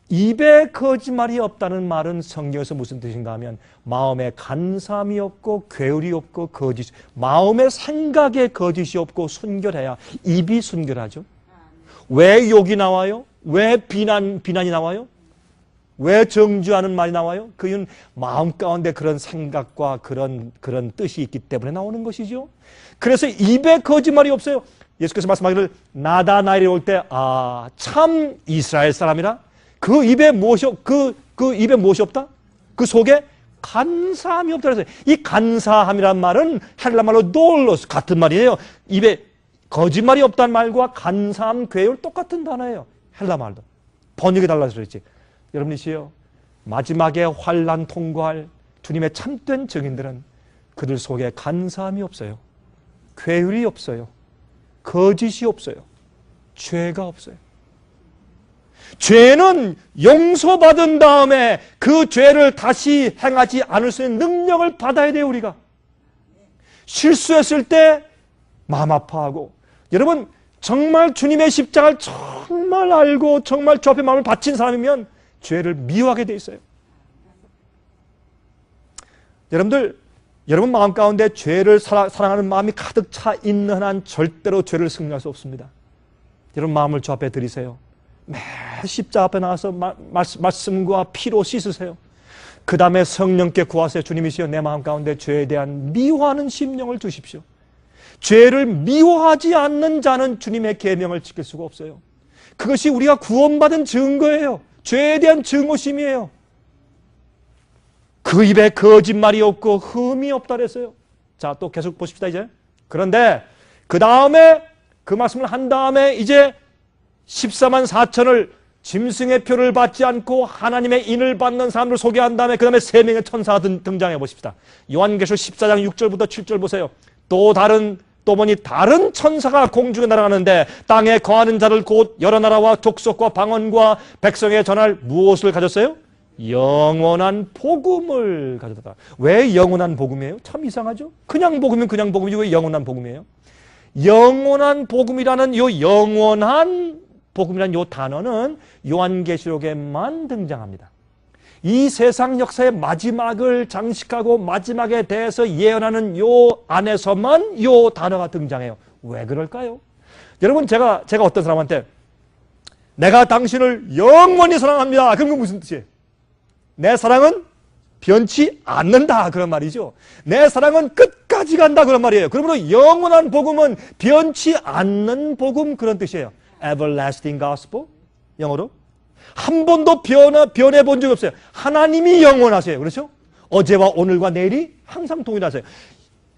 입에 거짓말이 없다는 말은 성경에서 무슨 뜻인가 하면 마음에 간사함이 없고 괴울이 없고 마음의 생각에 거짓이 없고 순결해야 입이 순결하죠. 왜 욕이 나와요? 왜 비난이 나와요? 왜 정죄하는 말이 나와요? 그 이유는 마음 가운데 그런 생각과 그런 뜻이 있기 때문에 나오는 것이죠. 그래서 입에 거짓말이 없어요. 예수께서 말씀하기를 나다나엘이 올 때 참 이스라엘 사람이라 그 입에 무엇이 없다? 그 속에 간사함이 없다 그랬어요. 이 간사함이란 말은 헬라말로 돌로스 같은 말이에요. 입에 거짓말이 없다는 말과 간사함, 괴울 똑같은 단어예요. 헬라말도. 번역이 달라서 그렇지. 여러분이시여, 마지막에 환난 통과할 주님의 참된 증인들은 그들 속에 간사함이 없어요. 괴울이 없어요. 거짓이 없어요. 죄가 없어요. 죄는 용서받은 다음에 그 죄를 다시 행하지 않을 수 있는 능력을 받아야 돼요, 우리가. 실수했을 때 마음 아파하고, 여러분 정말 주님의 십자가를 정말 알고 정말 주 앞에 마음을 바친 사람이면 죄를 미워하게 돼 있어요. 여러분 마음 가운데 죄를 사랑하는 마음이 가득 차 있는 한 절대로 죄를 승리할 수 없습니다. 여러분 마음을 주 앞에 드리세요. 매 십자가 앞에 나와서 말씀과 피로 씻으세요. 그 다음에 성령께 구하세요. 주님이시여, 내 마음 가운데 죄에 대한 미워하는 심령을 주십시오. 죄를 미워하지 않는 자는 주님의 계명을 지킬 수가 없어요. 그것이 우리가 구원받은 증거예요. 죄에 대한 증오심이에요. 그 입에 거짓말이 없고 흠이 없다 그랬어요. 자, 또 계속 보십시다 이제. 그런데 그 다음에 그 말씀을 한 다음에 이제 14만 4천을 짐승의 표를 받지 않고 하나님의 인을 받는 사람을 소개한 다음에 그 다음에 3명의 천사가 등장해 보십시다. 요한계시록 14장 6절부터 7절 보세요. 또 보니 다른 천사가 공중에 날아가는데 땅에 거하는 자를 곧 여러 나라와 족속과 방언과 백성에 전할 무엇을 가졌어요? 영원한 복음을 가졌다. 왜 영원한 복음이에요? 참 이상하죠? 그냥 복음이면 그냥 복음이지 왜 영원한 복음이에요? 영원한 복음이라는 요 영원한 복음이라는 요 단어는 요한계시록에만 등장합니다. 이 세상 역사의 마지막을 장식하고 마지막에 대해서 예언하는 요 안에서만 요 단어가 등장해요. 왜 그럴까요? 여러분 제가 어떤 사람한테 내가 당신을 영원히 사랑합니다. 그럼 무슨 뜻이에요? 내 사랑은 변치 않는다 그런 말이죠. 내 사랑은 끝까지 간다 그런 말이에요. 그러므로 영원한 복음은 변치 않는 복음 그런 뜻이에요. Everlasting Gospel 영어로 한 번도 변해 본 적이 없어요. 하나님이 영원하세요. 그렇죠? 어제와 오늘과 내일이 항상 동일하세요.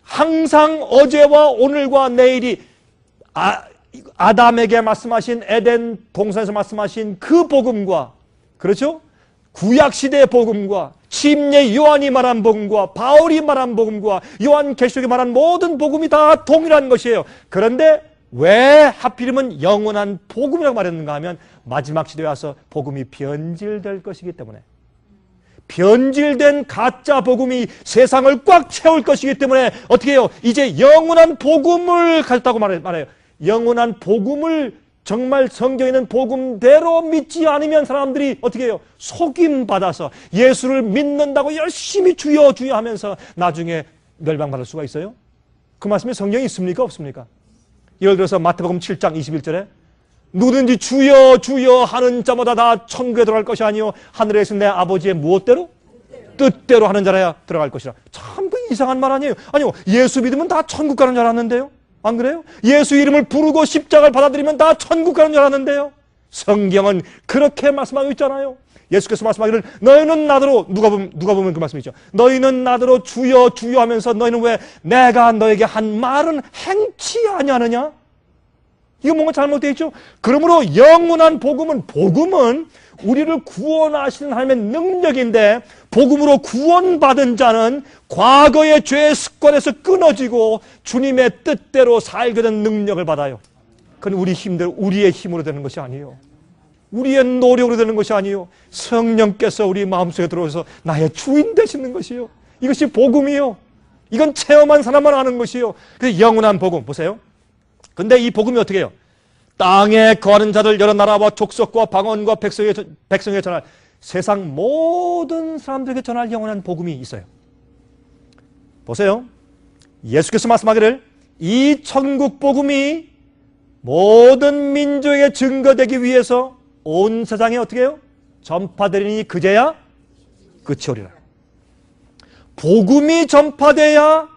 항상 어제와 오늘과 내일이 아담에게 말씀하신 에덴 동산에서 말씀하신 그 복음과, 그렇죠? 구약시대의 복음과 침례 요한이 말한 복음과 바울이 말한 복음과 요한계시록이 말한 모든 복음이 다 동일한 것이에요. 그런데 왜 하필이면 영원한 복음이라고 말했는가 하면 마지막 시대에 와서 복음이 변질될 것이기 때문에, 변질된 가짜 복음이 세상을 꽉 채울 것이기 때문에 어떻게 해요? 이제 영원한 복음을 가졌다고 말해요. 영원한 복음을 정말 성경에 있는 복음대로 믿지 않으면 사람들이 어떻게 해요? 속임받아서 예수를 믿는다고 열심히 주여 주여 하면서 나중에 멸망받을 수가 있어요? 그 말씀에 성경이 있습니까? 없습니까? 예를 들어서 마태복음 7장 21절에 누구든지 주여 주여 하는 자마다 다 천국에 들어갈 것이 아니요 하늘에 계신 내 아버지의 무엇대로? 뜻대로 하는 자라야 들어갈 것이라. 참 그 이상한 말 아니에요? 아니요, 예수 믿으면 다 천국 가는 줄 알았는데요? 안 그래요? 예수 이름을 부르고 십자가를 받아들이면 다 천국 가는 줄 알았는데요? 성경은 그렇게 말씀하고 있잖아요. 예수께서 말씀하기를 너희는 나더러, 누가 보면 그 말씀이죠. 너희는 나더러 주여 주여 하면서 너희는 왜 내가 너에게 한 말은 행치 아니하느냐? 이거 뭔가 잘못되어 있죠? 그러므로 영원한 복음은 우리를 구원하시는 하나님의 능력인데, 복음으로 구원받은 자는 과거의 죄의 습관에서 끊어지고 주님의 뜻대로 살게 된 능력을 받아요. 그건 우리의 힘으로 되는 것이 아니에요. 우리의 노력으로 되는 것이 아니에요. 성령께서 우리 마음속에 들어오셔서 나의 주인 되시는 것이요. 이것이 복음이요. 이건 체험한 사람만 아는 것이요. 그래서 영원한 복음 보세요. 근데 이 복음이 어떻게 해요? 땅에 거하는 자들 여러 나라와 족속과 방언과 백성에게 전할, 세상 모든 사람들에게 전할 영원한 복음이 있어요. 보세요. 예수께서 말씀하기를 이 천국 복음이 모든 민족에게 증거되기 위해서 온 세상에 어떻게 해요? 전파되리니 그제야 끝이 오리라. 복음이 전파돼야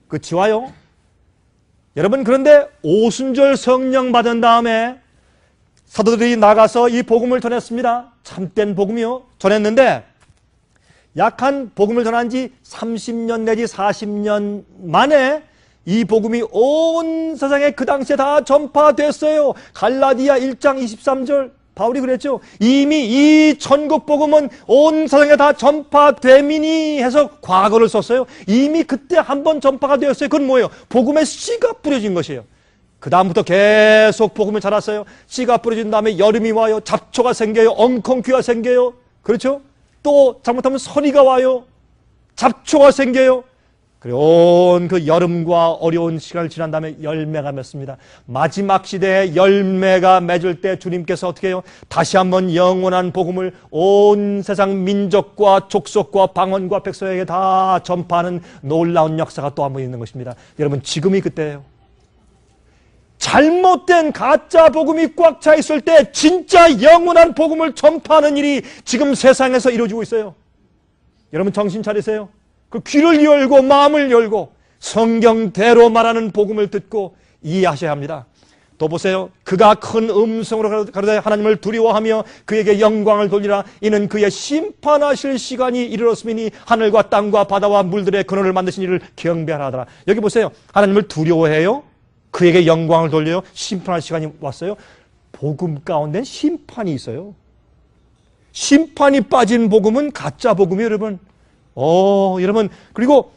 끝이 와요. 여러분, 그런데 오순절 성령 받은 다음에 사도들이 나가서 이 복음을 전했습니다. 참된 복음이요. 전했는데 약한 복음을 전한 지 30년 내지 40년 만에 이 복음이 온 세상에 그 당시에 다 전파됐어요. 갈라디아 1장 23절 바울이 그랬죠. 이미 이 천국 복음은 온 세상에 다 전파되미니 해서 과거를 썼어요. 이미 그때 한번 전파가 되었어요. 그건 뭐예요? 복음의 씨가 뿌려진 것이에요. 그 다음부터 계속 복음을 전했어요. 씨가 뿌려진 다음에 여름이 와요. 잡초가 생겨요. 엉겅퀴가 생겨요. 그렇죠? 또 잘못하면 서리가 와요. 잡초가 생겨요. 그리고 온 그 여름과 어려운 시간을 지난 다음에 열매가 맺습니다. 마지막 시대에 열매가 맺을 때 주님께서 어떻게 해요? 다시 한번 영원한 복음을 온 세상 민족과 족속과 방언과 백성에게 다 전파하는 놀라운 역사가 또 한 번 있는 것입니다. 여러분, 지금이 그때예요. 잘못된 가짜 복음이 꽉 차 있을 때 진짜 영원한 복음을 전파하는 일이 지금 세상에서 이루어지고 있어요. 여러분, 정신 차리세요. 그 귀를 열고 마음을 열고 성경대로 말하는 복음을 듣고 이해하셔야 합니다. 또 보세요. 그가 큰 음성으로 가로되 하나님을 두려워하며 그에게 영광을 돌리라. 이는 그의 심판하실 시간이 이르렀음이니 하늘과 땅과 바다와 물들의 근원을 만드신 이를 경배하라 하더라. 여기 보세요. 하나님을 두려워해요. 그에게 영광을 돌려요. 심판할 시간이 왔어요. 복음 가운데 심판이 있어요. 심판이 빠진 복음은 가짜 복음이에요, 여러분. 여러분, 그리고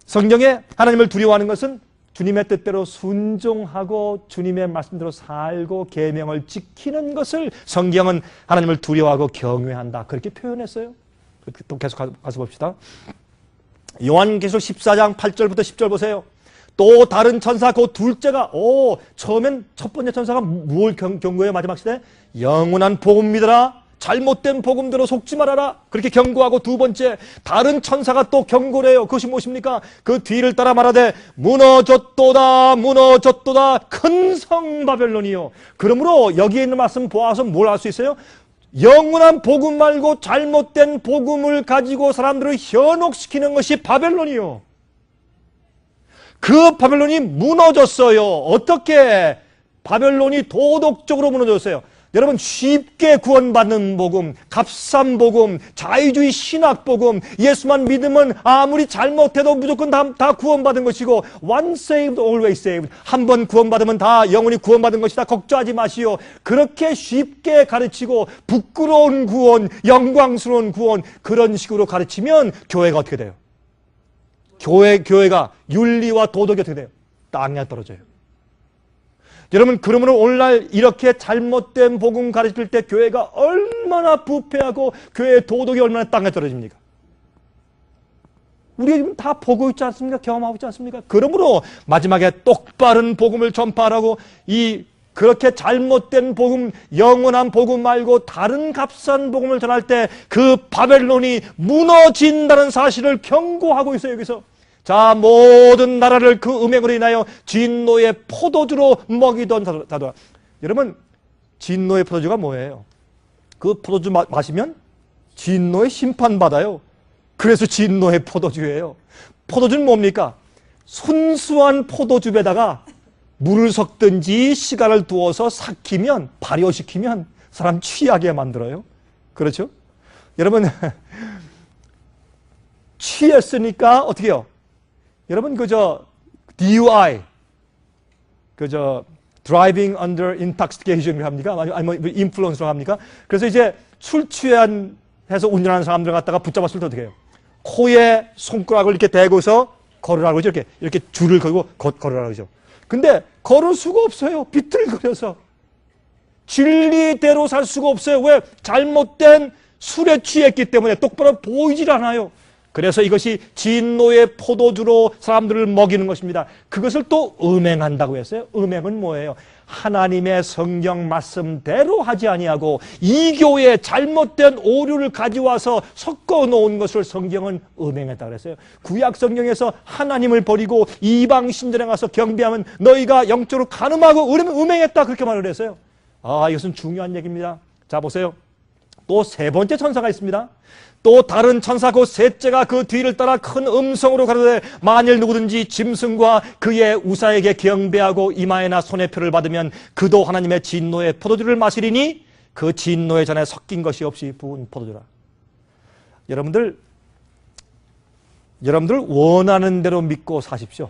성경에 하나님을 두려워하는 것은 주님의 뜻대로 순종하고 주님의 말씀대로 살고 계명을 지키는 것을 성경은 하나님을 두려워하고 경외한다. 그렇게 표현했어요. 또 계속 가서 봅시다. 요한계시록 14장 8절부터 10절 보세요. 또 다른 천사 그 둘째가 처음엔 첫 번째 천사가 무엇을 경고해요? 마지막 시대 영원한 복음 믿어라. 잘못된 복음대로 속지 말아라. 그렇게 경고하고 두 번째 다른 천사가 또 경고를 해요. 그것이 무엇입니까? 그 뒤를 따라 말하되 무너졌도다 무너졌도다 큰 성 바벨론이요. 그러므로 여기에 있는 말씀 보아서 뭘 알 수 있어요? 영원한 복음 말고 잘못된 복음을 가지고 사람들을 현혹시키는 것이 바벨론이요. 그 바벨론이 무너졌어요. 어떻게 바벨론이 도덕적으로 무너졌어요? 여러분, 쉽게 구원받는 복음, 값싼 복음, 자유주의 신학 복음, 예수만 믿으면 아무리 잘못해도 무조건 다 구원받은 것이고 one saved, always saved. 한 번 구원받으면 다 영원히 구원받은 것이다. 걱정하지 마시오. 그렇게 쉽게 가르치고 부끄러운 구원, 영광스러운 구원 그런 식으로 가르치면 교회가 어떻게 돼요? 교회가 윤리와 도덕이 어떻게 돼요? 땅에 떨어져요. 여러분, 그러므로 오늘날 이렇게 잘못된 복음 가르칠 때 교회가 얼마나 부패하고 교회의 도덕이 얼마나 땅에 떨어집니까? 우리 지금 다 보고 있지 않습니까? 경험하고 있지 않습니까? 그러므로 마지막에 똑바른 복음을 전파하라고 그렇게 잘못된 복음, 영원한 복음 말고 다른 값싼 복음을 전할 때 그 바벨론이 무너진다는 사실을 경고하고 있어요, 여기서. 자, 모든 나라를 그 음행으로 인하여 진노의 포도주로 먹이던 자도다. 여러분, 진노의 포도주가 뭐예요? 그 포도주 마시면 진노의 심판받아요. 그래서 진노의 포도주예요. 포도주는 뭡니까? 순수한 포도주에다가 물을 섞든지 시간을 두어서 삭히면, 발효시키면 사람 취하게 만들어요. 그렇죠? 여러분, 취했으니까 어떻게 해요? 여러분, DUI, driving under intoxication을 합니까? 아니면 influence로 합니까? 그래서 이제 술 취해서 운전하는 사람들 갖다가 붙잡았을 때 어떻게 해요? 코에 손가락을 이렇게 대고서 걸으라고 그러죠. 이렇게 줄을 걸고 걸으라고 그러죠. 근데 걸을 수가 없어요. 비틀거려서. 진리대로 살 수가 없어요. 왜? 잘못된 술에 취했기 때문에 똑바로 보이질 않아요. 그래서 이것이 진노의 포도주로 사람들을 먹이는 것입니다. 그것을 또 음행한다고 했어요. 음행은 뭐예요? 하나님의 성경 말씀대로 하지 아니하고 이 교회에 잘못된 오류를 가져와서 섞어 놓은 것을 성경은 음행했다고 그랬어요. 구약 성경에서 하나님을 버리고 이방 신전에 가서 경배하면 너희가 영적으로 간음하고 음행했다 그렇게 말을 했어요. 이것은 중요한 얘기입니다. 자, 보세요. 또 세 번째 천사가 있습니다. 또 다른 천사 그 셋째가 그 뒤를 따라 큰 음성으로 가로되 만일 누구든지 짐승과 그의 우사에게 경배하고 이마에나 손에 표를 받으면 그도 하나님의 진노의 포도주를 마시리니 그 진노의 잔에 섞인 것이 없이 부은 포도주라. 여러분들 원하는 대로 믿고 사십시오.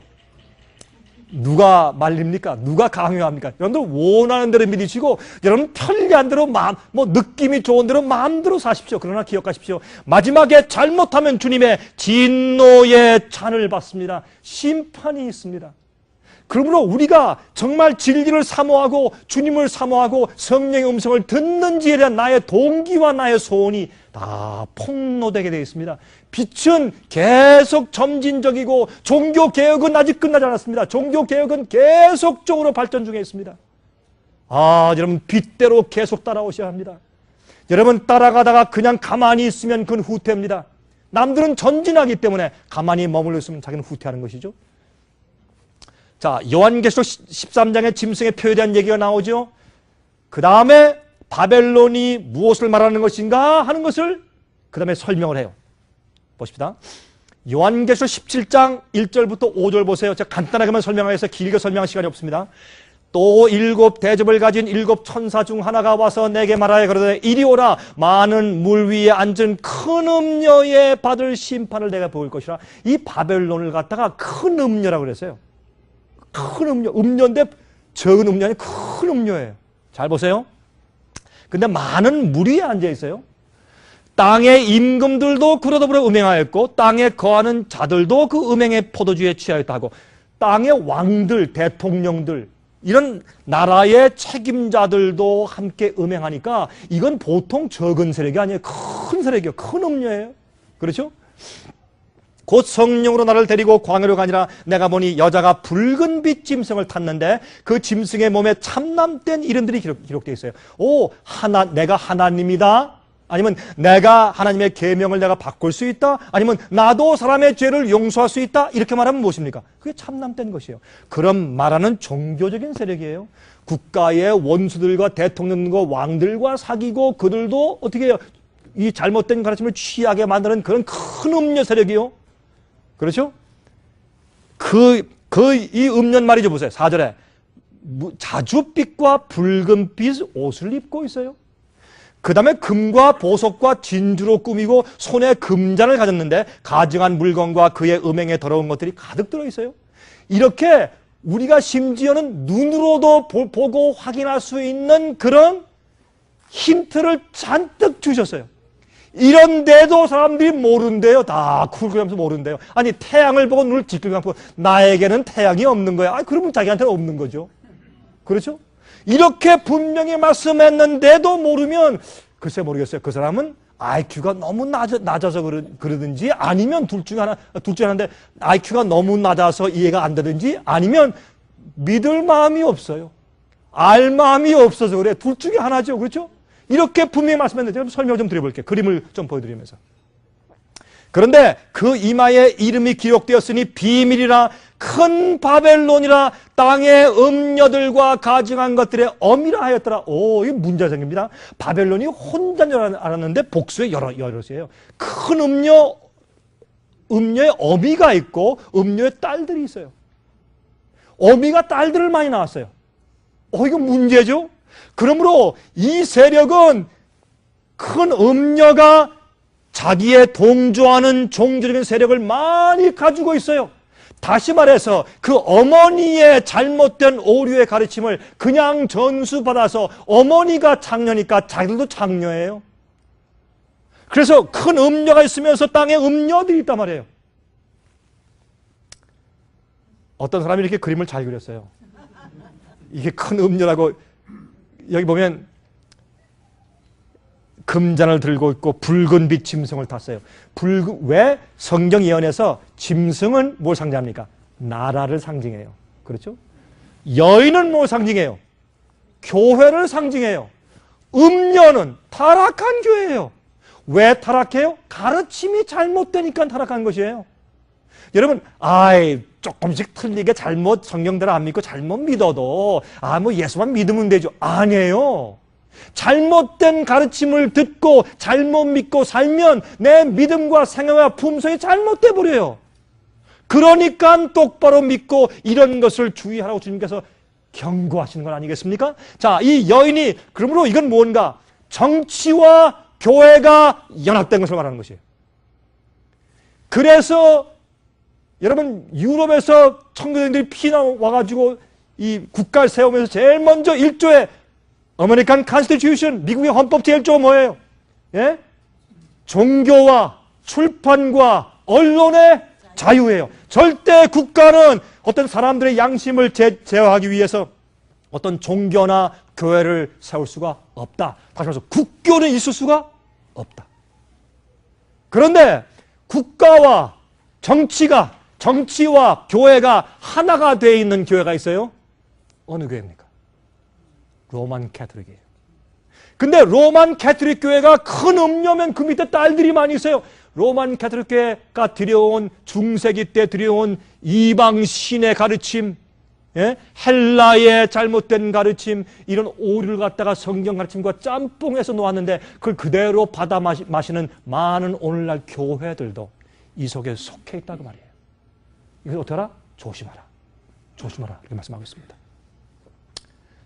누가 말립니까? 누가 강요합니까? 여러분들 원하는 대로 믿으시고 여러분 편리한 대로 느낌이 좋은 대로 마음대로 사십시오. 그러나 기억하십시오. 마지막에 잘못하면 주님의 진노의 잔을 받습니다. 심판이 있습니다. 그러므로 우리가 정말 진리를 사모하고 주님을 사모하고 성령의 음성을 듣는지에 대한 나의 동기와 나의 소원이 다 폭로되게 되어 있습니다. 빛은 계속 점진적이고 종교개혁은 아직 끝나지 않았습니다. 종교개혁은 계속적으로 발전 중에 있습니다. 여러분 빛대로 계속 따라오셔야 합니다. 여러분 따라가다가 그냥 가만히 있으면 그건 후퇴입니다. 남들은 전진하기 때문에 가만히 머물러 있으면 자기는 후퇴하는 것이죠. 자, 요한계시록 13장의 짐승의 표에 대한 얘기가 나오죠. 그 다음에 바벨론이 무엇을 말하는 것인가 하는 것을 그 다음에 설명을 해요. 보십시다. 요한계시록 17장 1절부터 5절 보세요. 제가 간단하게만 설명해서 길게 설명할 시간이 없습니다. 또 7 대접을 가진 7 천사 중 하나가 와서 내게 말하여 그러되 이리 오라. 많은 물 위에 앉은 큰 음녀에 받을 심판을 내가 보일 것이라. 이 바벨론을 갖다가 큰 음녀라고 그랬어요. 큰 음녀, 음녀인데 적은 음녀 아니고 큰 음녀예요. 잘 보세요. 근데 많은 물 위에 앉아 있어요. 땅의 임금들도 그로 더불어 음행하였고 땅에 거하는 자들도 그 음행의 포도주에 취하였다 하고 땅의 왕들, 대통령들 이런 나라의 책임자들도 함께 음행하니까 이건 보통 적은 세력이 아니에요. 큰 세력이에요. 큰 음녀예요. 그렇죠? 곧 성령으로 나를 데리고 광야로 가니라. 내가 보니 여자가 붉은 빛 짐승을 탔는데 그 짐승의 몸에 참남된 이름들이 기록되어 있어요. 내가 하나님이다. 아니면 내가 하나님의 계명을 내가 바꿀 수 있다. 아니면 나도 사람의 죄를 용서할 수 있다. 이렇게 말하면 무엇입니까? 그게 참남된 것이에요. 그런 말하는 종교적인 세력이에요. 국가의 원수들과 대통령과 왕들과 사귀고 그들도 어떻게 해요? 이 잘못된 가르침을 취하게 만드는 그런 큰 음녀 세력이요. 그렇죠? 이 음녀 말이죠. 보세요. 4절에 자줏빛과 붉은빛 옷을 입고 있어요. 그 다음에 금과 보석과 진주로 꾸미고 손에 금잔을 가졌는데 가증한 물건과 그의 음행에 더러운 것들이 가득 들어있어요. 이렇게 우리가 심지어는 눈으로도 보고 확인할 수 있는 그런 힌트를 잔뜩 주셨어요. 이런데도 사람들이 모른대요. 다 쿨쿨하면서 모른대요. 아니 태양을 보고 눈을 찔끔 감고 나에게는 태양이 없는 거야. 그러면 자기한테는 없는 거죠. 그렇죠? 이렇게 분명히 말씀했는데도 모르면 글쎄 모르겠어요. 그 사람은 IQ가 너무 낮아서 그러든지 아니면 둘 중에 하나인데 IQ가 너무 낮아서 이해가 안 되든지 아니면 믿을 마음이 없어요. 알 마음이 없어서 그래. 둘 중에 하나죠. 그렇죠? 이렇게 분명히 말씀했는데 제가 설명 좀 드려볼게요. 그림을 좀 보여드리면서. 그런데 그 이마에 이름이 기록되었으니 비밀이라 큰 바벨론이라 땅의 음녀들과 가증한 것들의 엄이라 하였더라. 이게 문제가 생깁니다. 바벨론이 혼자인 줄 알았는데 복수의 여럿이에요. 큰 음녀의 어미가 있고 음녀의 딸들이 있어요. 어미가 딸들을 많이 낳았어요. 이거 문제죠? 그러므로 이 세력은 큰 음녀가 자기의 동조하는 종교적인 세력을 많이 가지고 있어요. 다시 말해서 그 어머니의 잘못된 오류의 가르침을 그냥 전수받아서 어머니가 장녀니까 자기들도 장녀예요. 그래서 큰 음녀가 있으면서 땅에 음녀들이 있단 말이에요. 어떤 사람이 이렇게 그림을 잘 그렸어요. 이게 큰 음녀라고 여기 보면 금잔을 들고 있고 붉은 빛 짐승을 탔어요. 왜 성경 예언에서 짐승은 뭘 상징합니까? 나라를 상징해요. 그렇죠? 여인은 뭘 상징해요? 교회를 상징해요. 음녀는 타락한 교회예요. 왜 타락해요? 가르침이 잘못되니까 타락한 것이에요. 여러분, 조금씩 틀리게 잘못 성경대로 안 믿고 잘못 믿어도 예수만 믿으면 되죠. 아니에요. 잘못된 가르침을 듣고 잘못 믿고 살면 내 믿음과 생애와 품성이 잘못돼 버려요. 그러니까 똑바로 믿고 이런 것을 주의하라고 주님께서 경고하시는 건 아니겠습니까? 자, 이 여인이 그러므로 이건 뭔가 정치와 교회가 연합된 것을 말하는 것이에요. 그래서 여러분 유럽에서 청교도들이 피나 와가지고 이 국가를 세우면서 제일 먼저 1조에 아메리칸 컨스티튜션, 미국의 헌법 제1조가 뭐예요? 예? 종교와 출판과 언론의 자유예요. 절대 국가는 어떤 사람들의 양심을 제어하기 위해서 어떤 종교나 교회를 세울 수가 없다. 다시 말해서 국교는 있을 수가 없다. 그런데 국가와 정치와 교회가 하나가 되어 있는 교회가 있어요. 어느 교회입니까? 로만 캐톨릭이에요. 근데 로만 캐톨릭 교회가 큰 음료면 그 밑에 딸들이 많이 있어요. 로만 캐톨릭 교회가 들여온 중세기 때 들여온 이방 신의 가르침, 헬라의 잘못된 가르침, 이런 오류를 갖다가 성경 가르침과 짬뽕해서 놓았는데 그걸 그대로 받아 마시는 많은 오늘날 교회들도 이 속에 속해 있다고 말이에요. 이거 어떻게 하라? 조심하라. 조심하라. 이렇게 말씀하고 있습니다.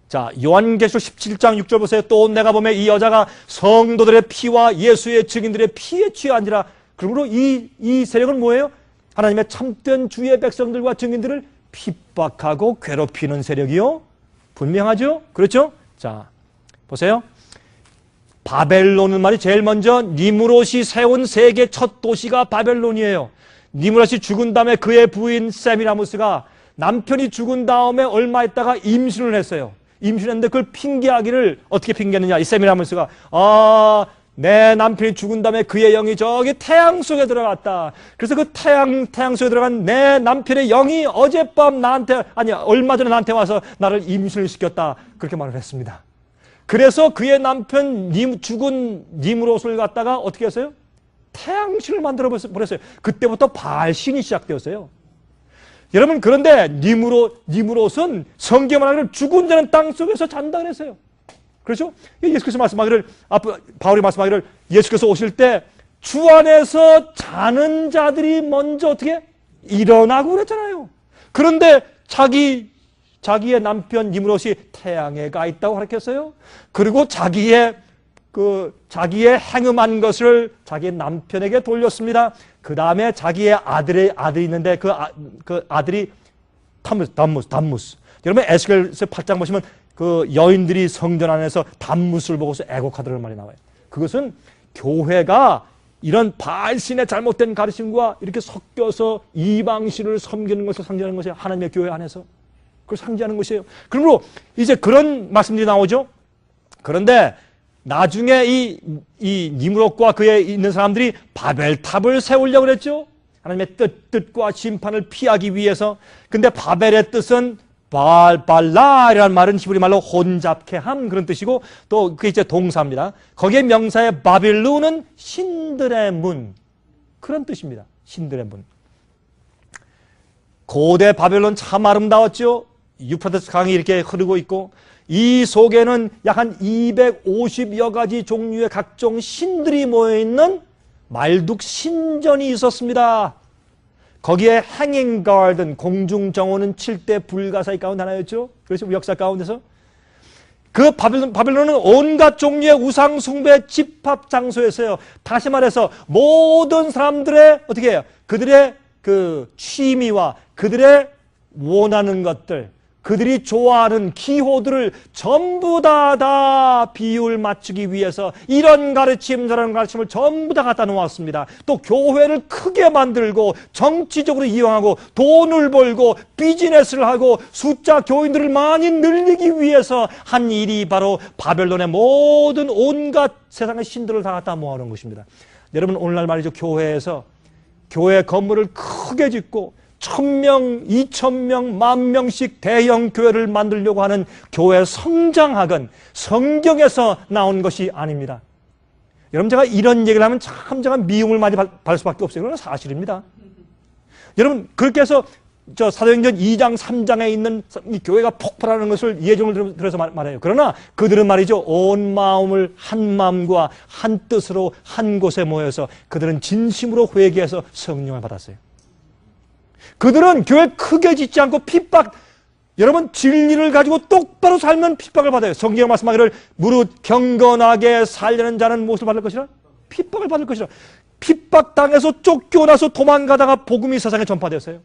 자, 요한계시록 17장 6절 보세요. 또 내가 보면 이 여자가 성도들의 피와 예수의 증인들의 피에 취한지라. 그러므로 이 세력은 뭐예요? 하나님의 참된 주의 백성들과 증인들을 핍박하고 괴롭히는 세력이요. 분명하죠? 그렇죠? 자, 보세요. 바벨론은 말이 제일 먼저 니무롯이 세운 세계 첫 도시가 바벨론이에요. 니무롯이 죽은 다음에 그의 부인 세미라무스가 남편이 죽은 다음에 얼마 있다가 임신을 했어요. 임신했는데 그걸 핑계하기를 어떻게 핑계했느냐. 이 세미라무스가 내 남편이 죽은 다음에 그의 영이 저기 태양 속에 들어갔다. 그래서 그 태양 속에 들어간 내 남편의 영이 어젯밤 얼마 전에 나한테 와서 나를 임신을 시켰다. 그렇게 말을 했습니다. 그래서 그의 남편 죽은 니무롯을 갖다가 어떻게 했어요? 태양신을 만들어 버렸어요. 그때부터 바알신이 시작되었어요. 여러분, 그런데 니무롯은 성경에 말하기를 죽은 자는 땅 속에서 잔다 그랬어요. 그렇죠? 예수께서 말씀하기를, 바울이 말씀하기를 예수께서 오실 때 주 안에서 자는 자들이 먼저 어떻게 일어나고 그랬잖아요. 그런데 자기의 남편 니무롯이 태양에 가 있다고 가르쳤어요. 그리고 자기의 행음한 것을 자기의 남편에게 돌렸습니다. 그 다음에 자기의 아들이 있는데 그 아들이 담무스. 여러분 에스겔서 8장 보시면 그 여인들이 성전 안에서 담무스를 보고서 애곡하더라는 말이 나와요. 그것은 교회가 이런 바알신의 잘못된 가르침과 이렇게 섞여서 이방신을 섬기는 것을 상징하는 것이에요. 하나님의 교회 안에서. 그걸 상징하는 것이에요. 그러므로 이제 그런 말씀들이 나오죠. 그런데 나중에 이 니무롯과 그에 있는 사람들이 바벨탑을 세우려고 그랬죠. 하나님의 뜻과 심판을 피하기 위해서. 근데 바벨의 뜻은 발라이라는 말은 히브리 말로 혼잡케 함 그런 뜻이고 또 그게 이제 동사입니다. 거기에 명사의 바빌론은 신들의 문 그런 뜻입니다. 신들의 문. 고대 바벨론 참 아름다웠죠. 유프라테스 강이 이렇게 흐르고 있고 이 속에는 약 한 250여 가지 종류의 각종 신들이 모여있는 말뚝 신전이 있었습니다. 거기에 행잉 가든 공중정원은 7대 불가사의 가운데 하나였죠. 그래서 역사 가운데서 그 바벨론은 온갖 종류의 우상 숭배 집합 장소였어요. 다시 말해서 모든 사람들의 어떻게 해요? 그들의 그 취미와 그들의 원하는 것들, 그들이 좋아하는 기호들을 전부 다 비율 맞추기 위해서 이런 가르침 저런 가르침을 전부 다 갖다 놓았습니다. 또 교회를 크게 만들고 정치적으로 이용하고 돈을 벌고 비즈니스를 하고 숫자 교인들을 많이 늘리기 위해서 한 일이 바로 바벨론의 모든 온갖 세상의 신들을 다 갖다 모아놓은 것입니다. 여러분 오늘날 말이죠. 교회에서 교회 건물을 크게 짓고 1000명, 2000명, 10,000명씩 대형 교회를 만들려고 하는 교회 성장학은 성경에서 나온 것이 아닙니다. 여러분 제가 이런 얘기를 하면 참 제가 미움을 많이 받을 수밖에 없어요. 그건 사실입니다. 여러분 그렇게 해서 사도행전 2장, 3장에 있는 이 교회가 폭발하는 것을 예정을 들어서 말해요. 그러나 그들은 말이죠. 온 마음을 한 마음과 한 뜻으로 한 곳에 모여서 그들은 진심으로 회개해서 성령을 받았어요. 그들은 교회 크게 짓지 않고 핍박, 여러분 진리를 가지고 똑바로 살면 핍박을 받아요. 성경 말씀하기를 무릇 경건하게 살려는 자는 무엇을 받을 것이라? 핍박을 받을 것이라. 핍박당해서 쫓겨나서 도망가다가 복음이 세상에 전파되었어요.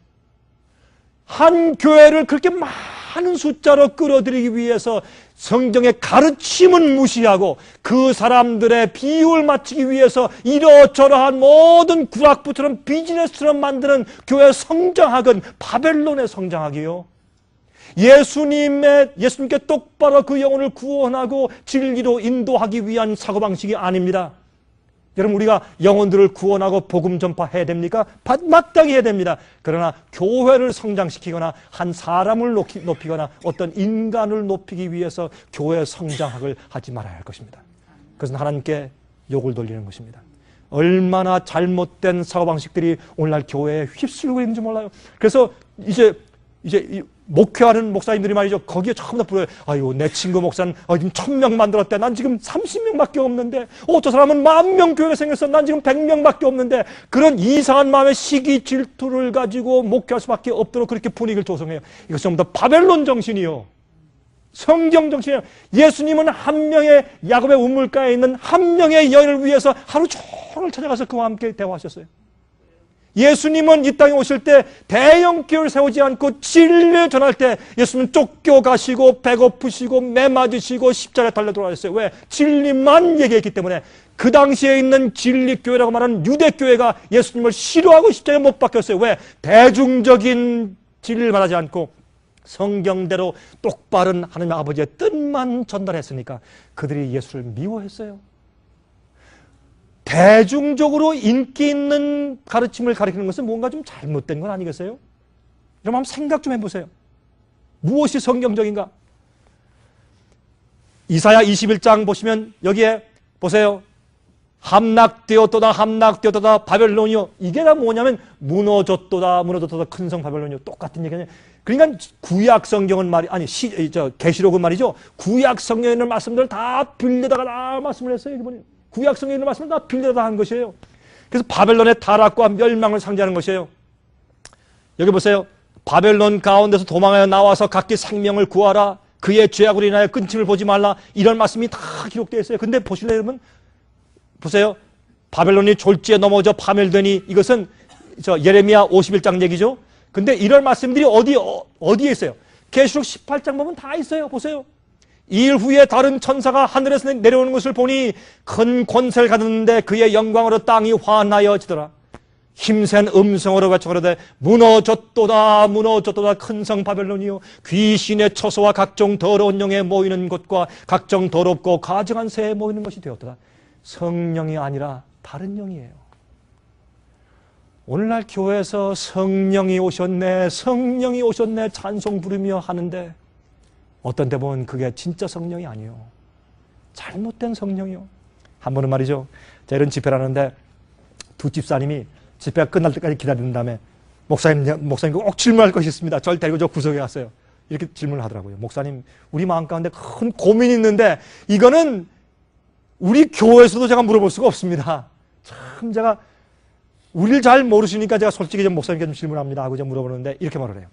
한 교회를 그렇게 많은 숫자로 끌어들이기 위해서 성경의 가르침은 무시하고 그 사람들의 비유를 맞추기 위해서 이러저러한 모든 구락부처럼 비즈니스처럼 만드는 교회 성장학은 바벨론의 성장학이요. 예수님께 똑바로 그 영혼을 구원하고 진리로 인도하기 위한 사고방식이 아닙니다. 여러분, 우리가 영혼들을 구원하고 복음 전파해야 됩니까? 마땅히 해야 됩니다. 그러나 교회를 성장시키거나 한 사람을 높이거나 어떤 인간을 높이기 위해서 교회 성장학을 하지 말아야 할 것입니다. 그것은 하나님께 욕을 돌리는 것입니다. 얼마나 잘못된 사고방식들이 오늘날 교회에 휩쓸고 있는지 몰라요. 그래서 이제 목회하는 목사님들이 말이죠. 거기에 전부 다 불어요. 아유, 내 친구 목사는 지금 1000명 만들었대. 난 지금 30명밖에 없는데. 저 사람은 10,000명 교회가 생겼어. 난 지금 100명밖에 없는데. 그런 이상한 마음의 시기 질투를 가지고 목회할 수밖에 없도록 그렇게 분위기를 조성해요. 이것은 전부 다 바벨론 정신이요. 성경 정신이요. 예수님은 한 명의 야곱의 우물가에 있는 한 명의 여인을 위해서 하루 종일 찾아가서 그와 함께 대화하셨어요. 예수님은 이 땅에 오실 때 대형 교회를 세우지 않고 진리를 전할 때 예수님은 쫓겨가시고 배고프시고 매맞으시고 십자가에 달려 돌아가셨어요. 왜? 진리만 얘기했기 때문에. 그 당시에 있는 진리교회라고 말하는 유대교회가 예수님을 싫어하고 십자가에 못 박혔어요. 왜? 대중적인 진리를 말하지 않고 성경대로 똑바른 하나님 아버지의 뜻만 전달했으니까 그들이 예수를 미워했어요. 대중적으로 인기 있는 가르침을 가르치는 것은 뭔가 좀 잘못된 건 아니겠어요? 여러분 한번 생각 좀 해보세요. 무엇이 성경적인가? 이사야 21장 보시면 여기에 보세요. 함락되었도다 함락되었도다 바벨론이요. 이게 다 뭐냐면 무너졌도다 무너졌도다 큰 성 바벨론이요. 똑같은 얘기냐. 그러니까 구약 성경은 계시록은 말이죠. 구약 성경에 있는 말씀들을 다 빌려다가 다 말씀을 했어요. 이번에. 구약 성경에 있는 말씀을 다 빌려다 한 것이에요. 그래서 바벨론의 타락과 멸망을 상징하는 것이에요. 여기 보세요. 바벨론 가운데서 도망하여 나와서 각기 생명을 구하라. 그의 죄악으로 인하여 끊임을 보지 말라. 이런 말씀이 다 기록되어 있어요. 근데 보실래요, 여러분? 보세요. 바벨론이 졸지에 넘어져 파멸되니 이것은 예레미야 51장 얘기죠. 근데 이런 말씀들이 어디에 있어요? 계시록 18장 보면 다 있어요. 보세요. 일 후에 다른 천사가 하늘에서 내려오는 것을 보니 큰 권세를 가졌는데 그의 영광으로 땅이 환하여지더라. 힘센 음성으로 외쳐가로되 무너졌도다 무너졌도다 큰 성 바벨론이요 귀신의 처소와 각종 더러운 영에 모이는 곳과 각종 더럽고 가증한 새에 모이는 것이 되었도다. 성령이 아니라 다른 영이에요. 오늘날 교회에서 성령이 오셨네 성령이 오셨네 찬송 부르며 하는데 어떤 때 보면 그게 진짜 성령이 아니에요. 잘못된 성령이요. 한 번은 말이죠. 제가 이런 집회를 하는데 두 집사님이 집회가 끝날 때까지 기다리는 다음에 목사님 꼭 질문할 것이 있습니다. 저를 데리고 저 구석에 갔어요. 이렇게 질문을 하더라고요. 목사님, 우리 마음 가운데 큰 고민이 있는데 이거는 우리 교회에서도 제가 물어볼 수가 없습니다. 참 제가 우리를 잘 모르시니까 제가 솔직히 좀 목사님께 좀 질문합니다 하고 제가 물어보는데 이렇게 말을 해요.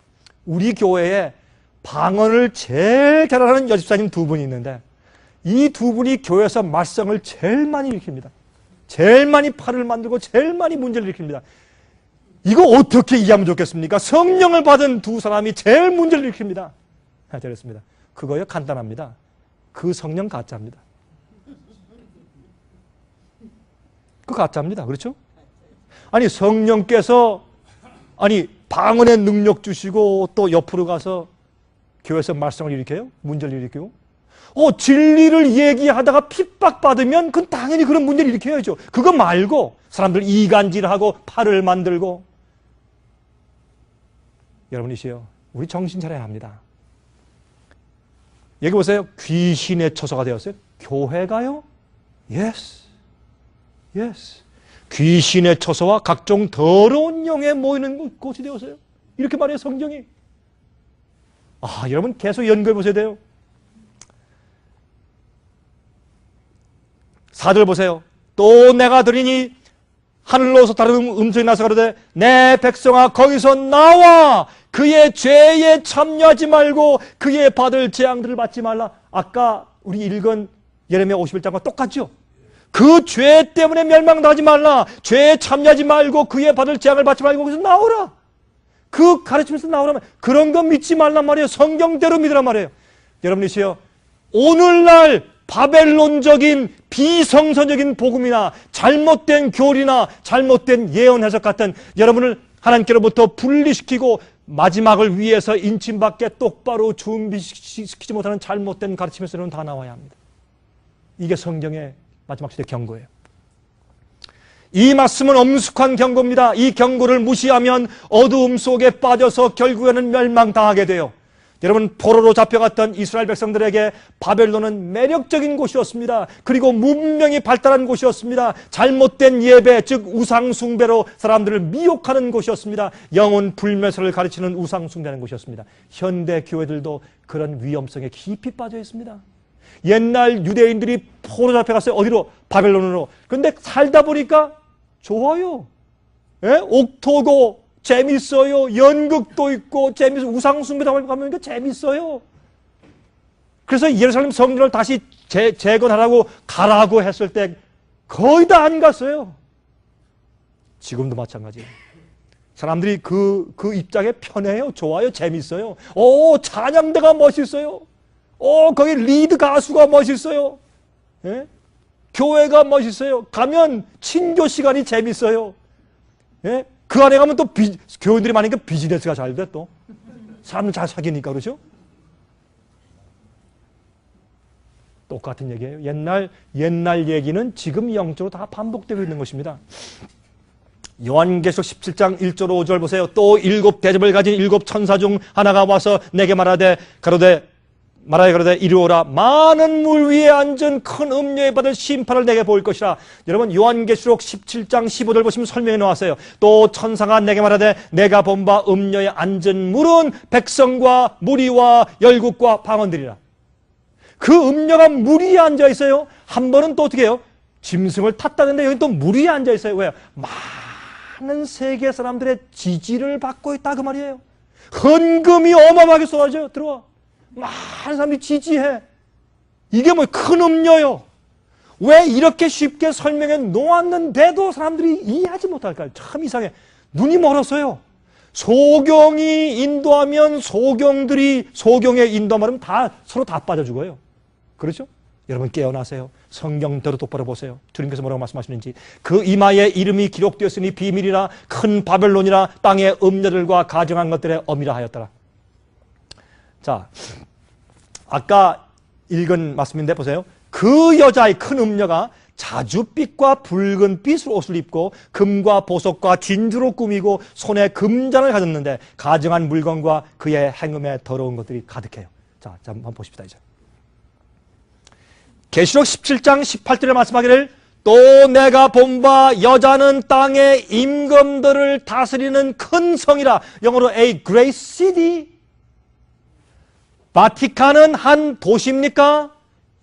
우리 교회에 방언을 제일 잘하는 여집사님 두 분이 있는데 이 두 분이 교회에서 말썽을 제일 많이 일으킵니다. 제일 많이 팔을 만들고 제일 많이 문제를 일으킵니다. 이거 어떻게 이해하면 좋겠습니까? 성령을 받은 두 사람이 제일 문제를 일으킵니다. 잘했습니다. 그거요 간단합니다. 그 성령 가짜입니다. 그 가짜입니다. 그렇죠? 아니 성령께서 방언의 능력 주시고 또 옆으로 가서 교회에서 말썽을 일으켜요? 문제를 일으켜요? 진리를 얘기하다가 핍박받으면 그건 당연히 그런 문제를 일으켜야죠. 그거 말고 사람들 이간질하고 팔을 만들고 여러분이시여 우리 정신 차려야 합니다. 여기 보세요. 귀신의 처소가 되었어요. 교회가요? Yes. 귀신의 처소와 각종 더러운 영에 모이는 곳이 되었어요. 이렇게 말해요 성경이. 여러분 계속 연구해 보셔야 돼요. 4절 보세요. 또 내가 들으니 하늘로서 다른 음성이 나서 가로되 내 백성아 거기서 나와 그의 죄에 참여하지 말고 그의 받을 재앙들을 받지 말라. 아까 우리 읽은 예레미야 51장과 똑같죠? 그 죄 때문에 멸망당하지 말라. 죄에 참여하지 말고 그의 받을 재앙을 받지 말고 거기서 나오라. 그 가르침에서 나오라면 그런 거 믿지 말란 말이에요. 성경대로 믿으란 말이에요. 여러분이시여, 오늘날 바벨론적인 비성서적인 복음이나 잘못된 교리나 잘못된 예언 해석 같은 여러분을 하나님께로부터 분리시키고 마지막을 위해서 인침받게 똑바로 준비시키지 못하는 잘못된 가르침에서는 다 나와야 합니다. 이게 성경의 마지막 시대 경고예요. 이 말씀은 엄숙한 경고입니다. 이 경고를 무시하면 어두움 속에 빠져서 결국에는 멸망당하게 돼요. 여러분, 포로로 잡혀갔던 이스라엘 백성들에게 바벨론은 매력적인 곳이었습니다. 그리고 문명이 발달한 곳이었습니다. 잘못된 예배, 즉 우상숭배로 사람들을 미혹하는 곳이었습니다. 영혼 불멸설을 가르치는 우상숭배하는 곳이었습니다. 현대 교회들도 그런 위험성에 깊이 빠져 있습니다. 옛날 유대인들이 포로 잡혀갔어요. 어디로? 바벨론으로. 근데 살다 보니까 좋아요. 예? 옥토고 재밌어요. 연극도 있고 재밌어요. 우상숭배도 가면 재밌어요. 그래서 예루살렘 성전을 다시 재건하라고 가라고 했을 때 거의 다 안 갔어요. 지금도 마찬가지예요. 사람들이 그 입장에 편해요. 좋아요. 재밌어요. 오, 찬양대가 멋있어요. 오, 거기 리드 가수가 멋있어요. 예? 교회가 멋있어요. 가면 친교 시간이 재밌어요. 예? 그 안에 가면 또 교인들이 많으니까 비즈니스가 잘 돼 또. 사람들 잘 사귀니까 그렇죠? 똑같은 얘기예요. 옛날 얘기는 지금 영적으로 다 반복되고 있는 것입니다. 요한계시록 17장 1절 5절 보세요. 또 7 대접을 가진 7 천사 중 하나가 와서 내게 말하되 이리 오라. 많은 물 위에 앉은 큰 음료에 받을 심판을 내게 보일 것이라. 여러분, 요한계시록 17장 15절 보시면 설명해 놓았어요. 또 천사가 내게 말하되 내가 본 바 음료에 앉은 물은 백성과 무리와 열국과 방언들이라. 그 음료가 물 위에 앉아 있어요. 한 번은 또 어떻게 해요? 짐승을 탔다는데 여기 또 물 위에 앉아 있어요. 왜요? 많은 세계 사람들의 지지를 받고 있다 그 말이에요. 헌금이 어마어마하게 쏟아져요. 들어와. 많은 사람들이 지지해. 이게 뭐 큰 음료요. 왜 이렇게 쉽게 설명해 놓았는데도 사람들이 이해하지 못할까요? 참 이상해. 눈이 멀었어요. 소경이 인도하면 소경의 인도하면 서로 다 빠져 죽어요. 그렇죠? 여러분 깨어나세요. 성경대로 똑바로 보세요. 주님께서 뭐라고 말씀하시는지. 그 이마에 이름이 기록되었으니 비밀이라 큰 바벨론이라 땅의 음녀들과 가정한 것들의 엄이라 하였더라. 자, 아까 읽은 말씀인데 보세요. 그 여자의 큰 음녀가 자줏빛과 붉은빛으로 옷을 입고 금과 보석과 진주로 꾸미고 손에 금잔을 가졌는데 가정한 물건과 그의 행음에 더러운 것들이 가득해요. 자, 한번 보십시다 이제. 계시록 17장 18절에 말씀하기를 또 내가 본 바 여자는 땅의 임금들을 다스리는 큰 성이라. 영어로 a great city. 바티칸은 한 도시입니까?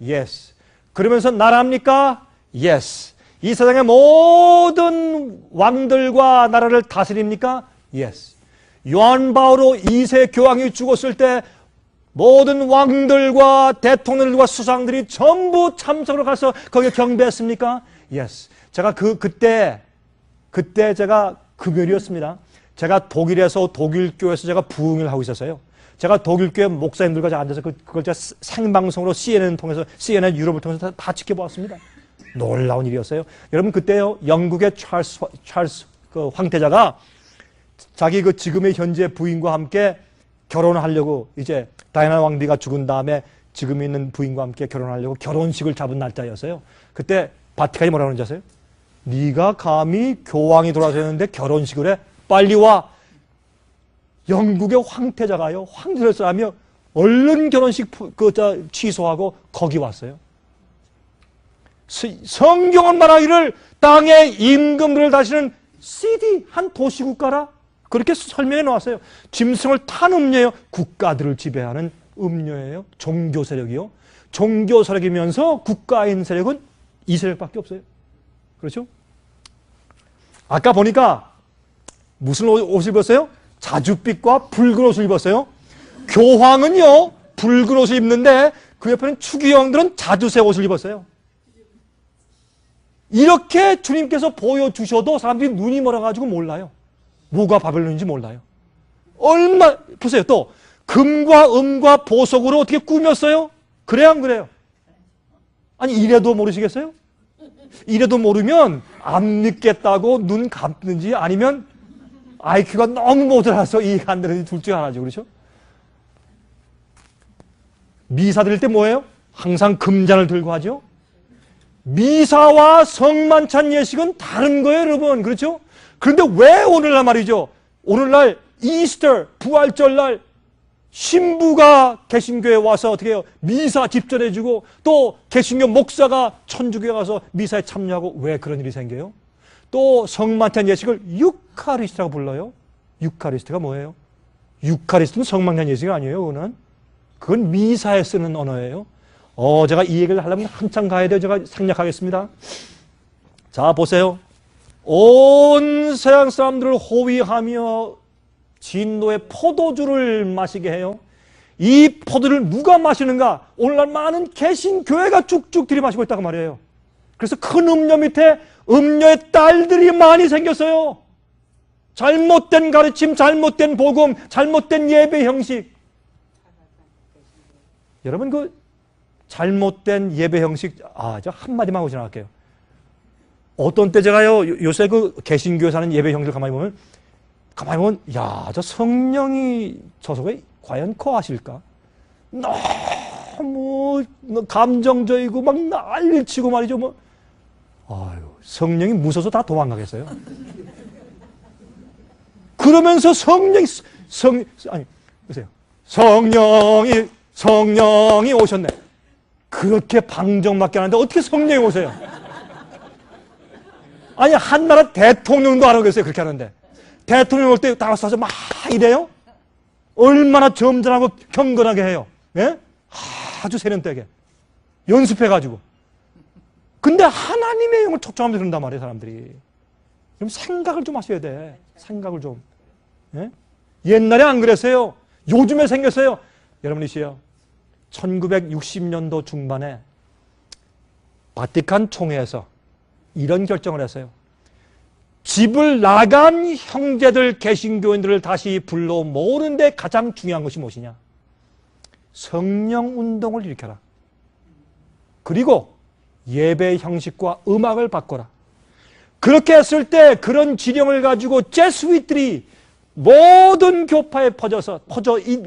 Yes. 그러면서 나라입니까? Yes. 이 세상의 모든 왕들과 나라를 다스립니까? Yes. 요한 바오로 2세 교황이 죽었을 때 모든 왕들과 대통령들과 수상들이 전부 참석으로 가서 거기에 경배했습니까? Yes. 제가 그때 제가 금요일이었습니다. 제가 독일에서 독일 교회에서 제가 부흥을 하고 있었어요. 제가 독일교회 목사님들과 앉아서 그걸 제가 생방송으로 CNN 유럽을 통해서 다 지켜보았습니다. 놀라운 일이었어요. 여러분 그때요 영국의 찰스 그 황태자가 자기 그 지금의 현재 부인과 함께 결혼하려고 이제 다이애나 왕비가 죽은 다음에 지금 있는 부인과 함께 결혼하려고 결혼식을 잡은 날짜였어요. 그때 바티칸이 뭐라고 하는지 아세요? 네가 감히 교황이 돌아서는데 결혼식을 해? 빨리 와. 영국의 황태자가요, 황제를 하며 얼른 결혼식 취소하고 거기 왔어요. 성경은 말하기를 땅의 임금들을 다스리는 시티, 한 도시국가라. 그렇게 설명해 놓았어요. 짐승을 탄 음료예요. 국가들을 지배하는 음료예요. 종교 세력이요. 종교 세력이면서 국가인 세력은 이 세력밖에 없어요. 그렇죠? 아까 보니까 무슨 옷을 입었어요? 자줏빛과 붉은 옷을 입었어요. 교황은요 붉은 옷을 입는데 그 옆에는 추기경들은 자주색 옷을 입었어요. 이렇게 주님께서 보여주셔도 사람들이 눈이 멀어가지고 몰라요. 뭐가 바벨론인지 몰라요. 보세요. 또 금과 음과 보석으로 어떻게 꾸몄어요? 그래요, 안 그래요? 아니, 이래도 모르시겠어요? 이래도 모르면 안 믿겠다고 눈 감든지 아니면 IQ가 너무 모자라서 이해 안 되는지 둘 중 하나죠. 그렇죠? 미사 드릴 때 뭐예요? 항상 금잔을 들고 하죠? 미사와 성만찬 예식은 다른 거예요, 여러분. 그렇죠? 그런데 왜 오늘날 말이죠? 오늘날 이스터, 부활절날 신부가 개신교에 와서 어떻게 해요? 미사 집전해주고 또 개신교 목사가 천주교에 가서 미사에 참여하고 왜 그런 일이 생겨요? 또 성만찬 예식을 유카리스트라고 불러요. 유카리스트가 뭐예요? 유카리스트는 성만찬 예식이 아니에요. 그건 미사에 쓰는 언어예요. 제가 이 얘기를 하려면 한참 가야 돼요. 제가 생략하겠습니다. 자, 보세요. 온 서양 사람들을 호위하며 진노의 포도주를 마시게 해요. 이 포도를 누가 마시는가? 오늘날 많은 개신교회가 쭉쭉 들이마시고 있다고 말이에요. 그래서 큰 음료 밑에 음료의 딸들이 많이 생겼어요. 잘못된 가르침, 잘못된 복음, 잘못된 예배 형식. 여러분 그 잘못된 예배 형식, 저 한마디만 하고 지나갈게요. 어떤 때 제가요, 요새 그 개신교에 사는 예배 형식을 가만히 보면, 저 성령이 저 속에 과연 거하실까? 너무 감정적이고 막 난리치고 말이죠. 성령이 무서워서 다 도망가겠어요? 그러면서 보세요. 성령이 오셨네. 그렇게 방정맞게 하는데 어떻게 성령이 오세요? 아니, 한 나라 대통령도 안 오겠어요. 그렇게 하는데. 대통령 올 때 나와서 막 이래요? 얼마나 점잖하고 경건하게 해요. 예? 아주 세련되게. 연습해가지고. 근데 하나님의 영을 촉정하면서 그런단 말이에요, 사람들이. 그럼 생각을 좀 하셔야 돼. 생각을 좀. 예? 옛날에 안 그랬어요. 요즘에 생겼어요. 여러분이시요. 1960년도 중반에 바티칸 총회에서 이런 결정을 했어요. 집을 나간 형제들, 개신교인들을 다시 불러 모으는데 가장 중요한 것이 무엇이냐? 성령 운동을 일으켜라. 그리고 예배 형식과 음악을 바꿔라. 그렇게 했을 때 그런 지령을 가지고 제수잇들이 모든 교파에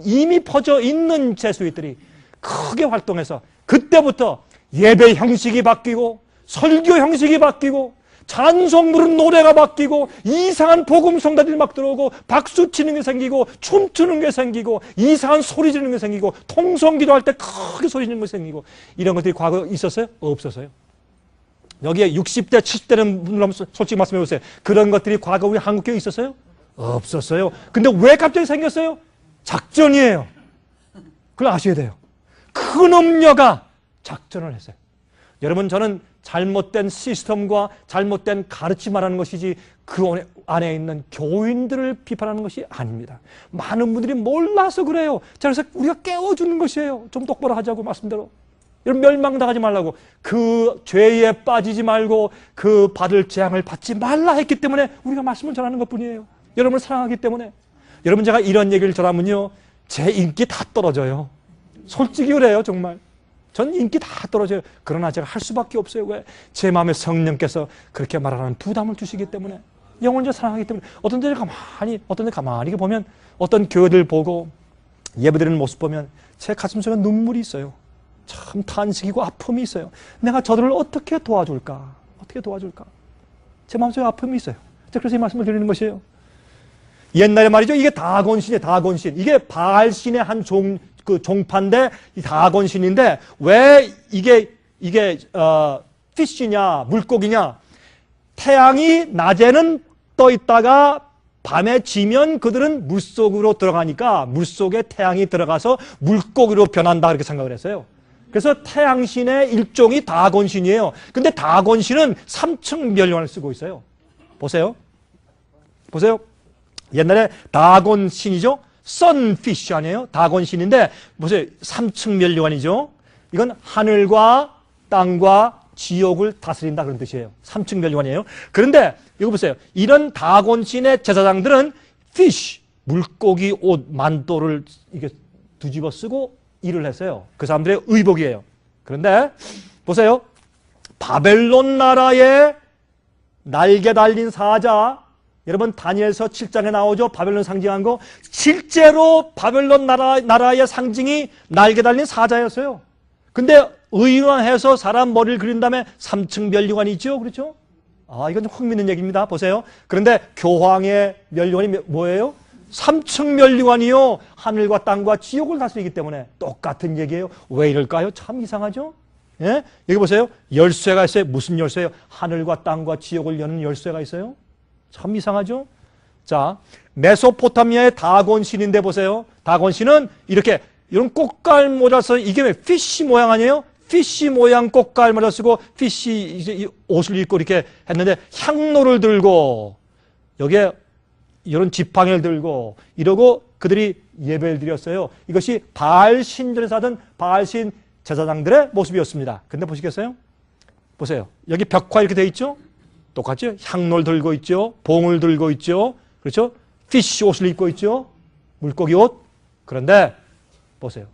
이미 퍼져 있는 제수잇들이 크게 활동해서 그때부터 예배 형식이 바뀌고 설교 형식이 바뀌고 찬송 부르는 노래가 바뀌고 이상한 복음 성가들이 막 들어오고 박수 치는 게 생기고 춤추는 게 생기고 이상한 소리 지르는 게 생기고 통성 기도할 때 크게 소리 지르는 게 생기고 이런 것들이 과거에 있었어요? 없었어요? 여기에 60대 70대는 분들 한번 솔직히 말씀해 보세요. 그런 것들이 과거 우리 한국교회에 있었어요? 없었어요. 근데 왜 갑자기 생겼어요? 작전이에요. 그걸 아셔야 돼요. 큰 음녀가 작전을 했어요. 여러분, 저는 잘못된 시스템과 잘못된 가르침하라는 것이지 그 안에 있는 교인들을 비판하는 것이 아닙니다. 많은 분들이 몰라서 그래요. 자, 그래서 우리가 깨워주는 것이에요. 좀 똑바로 하자고 말씀대로. 여러분, 멸망당하지 말라고. 그 죄에 빠지지 말고 그 받을 재앙을 받지 말라 했기 때문에 우리가 말씀을 전하는 것뿐이에요. 여러분을 사랑하기 때문에. 여러분, 제가 이런 얘기를 전하면요, 제 인기 다 떨어져요. 솔직히 그래요, 정말. 전 인기 다 떨어져요. 그러나 제가 할 수밖에 없어요. 왜? 제 마음에 성령께서 그렇게 말하는 부담을 주시기 때문에. 영혼을 사랑하기 때문에. 어떤 데 가만히 보면 어떤 교회들 보고 예배드리는 모습 보면 제 가슴속에 눈물이 있어요. 참 탄식이고 아픔이 있어요. 내가 저들을 어떻게 도와줄까? 제 마음속에 아픔이 있어요. 그래서 이 말씀을 드리는 것이에요. 옛날에 말이죠. 이게 다곤신이에요. 다곤신. 이게 바알신의 한 종파인데 이 다곤신인데 왜 이게 피쉬냐, 물고기냐? 태양이 낮에는 떠 있다가 밤에 지면 그들은 물속으로 들어가니까 물속에 태양이 들어가서 물고기로 변한다 그렇게 생각을 했어요. 그래서 태양신의 일종이 다곤신이에요. 근데 다곤신은 삼층멸령을 쓰고 있어요. 보세요. 옛날에 다곤신이죠. 선피쉬 아니에요? 다곤신인데 보세요. 삼층멸류관이죠. 이건 하늘과 땅과 지옥을 다스린다 그런 뜻이에요. 삼층멸류관이에요. 그런데 이거 보세요. 이런 다곤신의 제사장들은 fish, 물고기 옷 만도를 이게 뒤집어 쓰고 일을 했어요. 그 사람들의 의복이에요. 그런데 보세요. 바벨론 나라의 날개 달린 사자, 여러분 다니엘서 7장에 나오죠. 바벨론 상징한 거. 실제로 바벨론 나라의 상징이 날개 달린 사자였어요. 근데 의인화해서 사람 머리를 그린 다음에 3층 면류관이 있죠. 그렇죠? 아, 이건 좀 흥미있는 얘기입니다. 보세요. 그런데 교황의 면류관이 뭐예요? 3층 면류관이요. 하늘과 땅과 지옥을 다스리기 때문에 똑같은 얘기예요. 왜 이럴까요? 참 이상하죠? 예? 여기 보세요. 열쇠가 있어요. 무슨 열쇠예요? 하늘과 땅과 지옥을 여는 열쇠가 있어요. 참 이상하죠? 자, 메소포타미아의 다곤신인데 보세요. 다곤신은 이렇게 이런 꽃갈 모자 써서 이게 왜 피쉬 모양 아니에요? 피쉬 모양 꽃갈 모자 쓰고 피쉬 이제 옷을 입고 이렇게 했는데 향로를 들고 여기에 이런 지팡이를 들고 이러고 그들이 예배를 드렸어요. 이것이 바알 신전에서 하던 바알 신 제사장들의 모습이었습니다. 근데 보시겠어요? 보세요. 여기 벽화 이렇게 돼 있죠? 똑같죠? 향로를 들고 있죠? 봉을 들고 있죠? 그렇죠? 피쉬 옷을 입고 있죠? 물고기 옷. 그런데 보세요.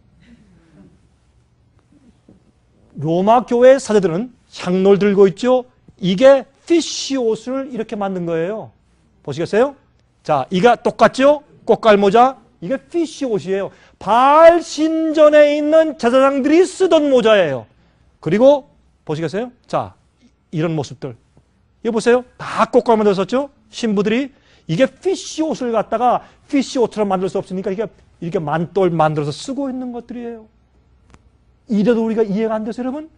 로마 교회 사제들은 향로를 들고 있죠? 이게 피쉬 옷을 이렇게 만든 거예요. 보시겠어요? 자, 이가 똑같죠? 꽃갈모자. 이게 피쉬 옷이에요. 바알 신전에 있는 제사장들이 쓰던 모자예요. 그리고 보시겠어요? 자, 이런 모습들. 이거 보세요. 다 꽃갈모자 썼죠? 신부들이. 이게 피쉬 옷을 갖다가 피쉬 옷처럼 만들 수 없으니까 이렇게 만돌 만들어서 쓰고 있는 것들이에요. 이래도 우리가 이해가 안 돼서 여러분?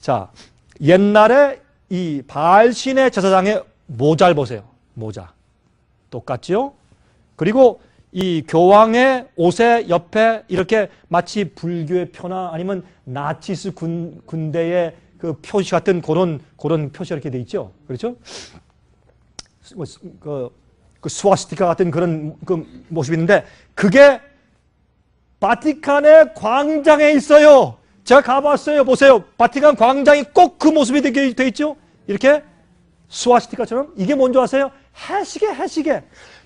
자, 옛날에 이 바알 신의 제사장의 모자를 보세요. 모자. 똑같죠? 그리고 이 교황의 옷의 옆에 이렇게 마치 불교의 표나 아니면 나치스 군대의 그 표시 같은 그런 표시가 이렇게 돼 있죠. 그렇죠? 그 스와스티카 같은 그런 그 모습이 있는데 그게 바티칸의 광장에 있어요. 제가 가봤어요. 보세요. 바티칸 광장이 꼭 그 모습이 돼 있죠. 이렇게 스와스티카처럼. 이게 뭔지 아세요? 해시계.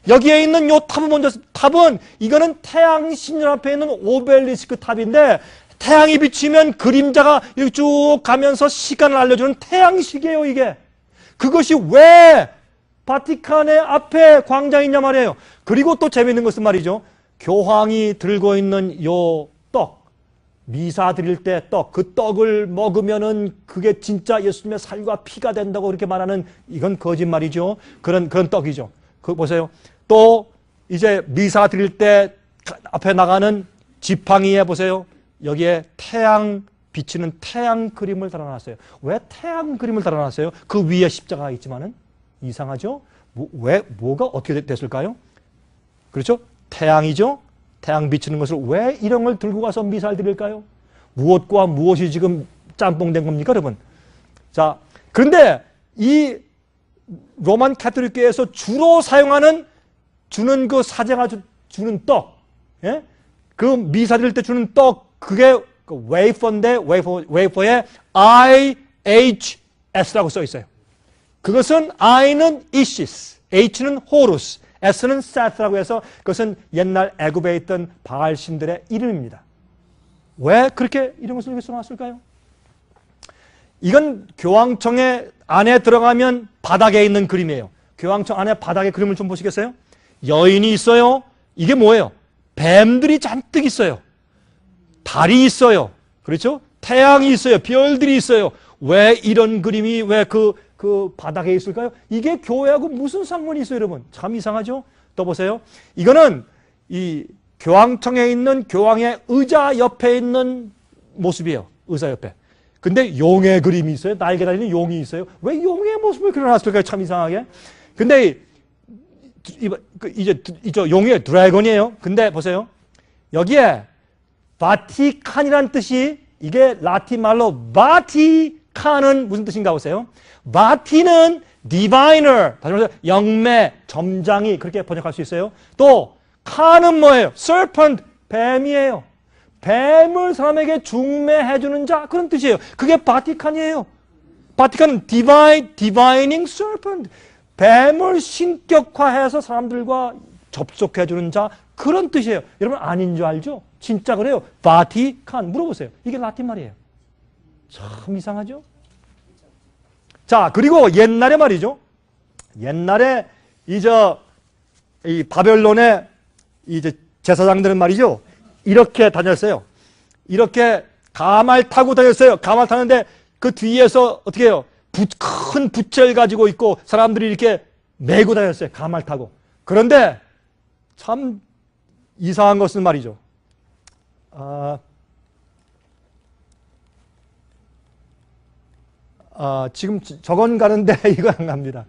여기에 있는 요 탑은 뭔지 탑은 이거는 태양 신전 앞에 있는 오벨리스크 탑인데 태양이 비치면 그림자가 이렇게 쭉 가면서 시간을 알려주는 태양식이에요. 이게. 그것이 왜 바티칸의 앞에 광장이 있냐 말이에요. 그리고 또 재미있는 것은 말이죠. 교황이 들고 있는 요 떡, 미사 드릴 때 떡, 그 떡을 먹으면은 그게 진짜 예수님의 살과 피가 된다고 그렇게 말하는 이건 거짓말이죠. 그런 떡이죠. 그 보세요. 또 이제 미사 드릴 때 앞에 나가는 지팡이에 보세요. 여기에 태양 비치는 태양 그림을 달아놨어요. 왜 태양 그림을 달아놨어요? 그 위에 십자가가 있지만은 이상하죠? 뭐가 어떻게 됐을까요? 그렇죠? 태양이죠? 태양 비치는 것을 왜 이런 걸 들고 가서 미사를 드릴까요? 무엇과 무엇이 지금 짬뽕된 겁니까, 여러분? 자, 그런데 이 로만 카톨릭교에서 주로 주는 그 사제가 주는 떡, 예? 그 미사 드릴 때 주는 떡, 그게 그 웨이퍼인데 웨이퍼에 IHS라고 써 있어요. 그것은 I는 이시스, H는 호루스, S는 세트라고 해서 그것은 옛날 애굽에 있던 바알 신들의 이름입니다. 왜 그렇게 이런 것을 이렇게 써놨을까요? 이건 교황청에 안에 들어가면 바닥에 있는 그림이에요. 교황청 안에 바닥에 그림을 좀 보시겠어요? 여인이 있어요. 이게 뭐예요? 뱀들이 잔뜩 있어요. 달이 있어요. 그렇죠? 태양이 있어요. 별들이 있어요. 왜 이런 그림이 왜 그 바닥에 있을까요? 이게 교회하고 무슨 상관이 있어요, 여러분? 참 이상하죠? 또 보세요. 이거는 이 교황청에 있는 교황의 의자 옆에 있는 모습이에요. 의자 옆에. 근데 용의 그림이 있어요. 날개 달린 용이 있어요. 왜 용의 모습을 그려놨을까요? 참 이상하게. 근데 이제 용의 드래곤이에요. 근데 보세요. 여기에 바티칸이라는 뜻이 이게 라틴 말로 바티칸은 무슨 뜻인가 보세요. 바티는 diviner, 다시 말해서 영매, 점장이 그렇게 번역할 수 있어요. 또 칸은 뭐예요? serpent, 뱀이에요. 뱀을 사람에게 중매해주는 자 그런 뜻이에요. 그게 바티칸이에요. 바티칸은 divining serpent, 뱀을 신격화해서 사람들과 접속해주는 자, 그런 뜻이에요. 여러분 아닌 줄 알죠? 진짜 그래요. 바티칸 물어보세요. 이게 라틴 말이에요. 참 이상하죠? 자, 그리고 옛날에 말이죠. 옛날에 이 바벨론의 이제 제사장들은 말이죠. 이렇게 다녔어요. 이렇게 가말 타고 다녔어요. 가말 타는데 그 뒤에서 어떻게 해요? 큰 부채를 가지고 있고 사람들이 이렇게 메고 다녔어요. 가말 타고. 그런데 참 이상한 것은 말이죠. 지금 저건 가는데 이거 안 갑니다.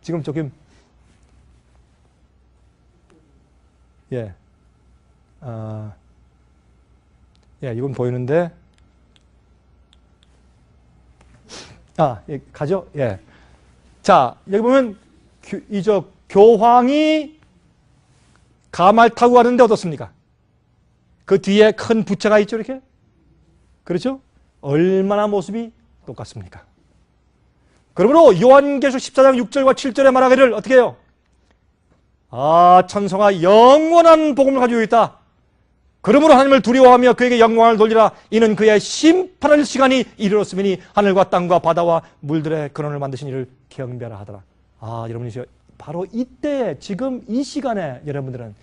지금 조금 예, 이건 보이는데 예, 가죠. 예. 자, 여기 보면 교황이 가말 타고 가는데 어떻습니까? 그 뒤에 큰 부채가 있죠, 이렇게. 그렇죠? 얼마나 모습이 똑같습니까? 그러므로 요한계시록 14장 6절과 7절에 말하기를 어떻게 해요? 천성아 영원한 복음을 가지고 있다. 그러므로 하나님을 두려워하며 그에게 영광을 돌리라. 이는 그의 심판할 시간이 이르렀으니 하늘과 땅과 바다와 물들의 근원을 만드신 이를 경배하라 하더라. 여러분이 바로 이때 지금 이 시간에 여러분들은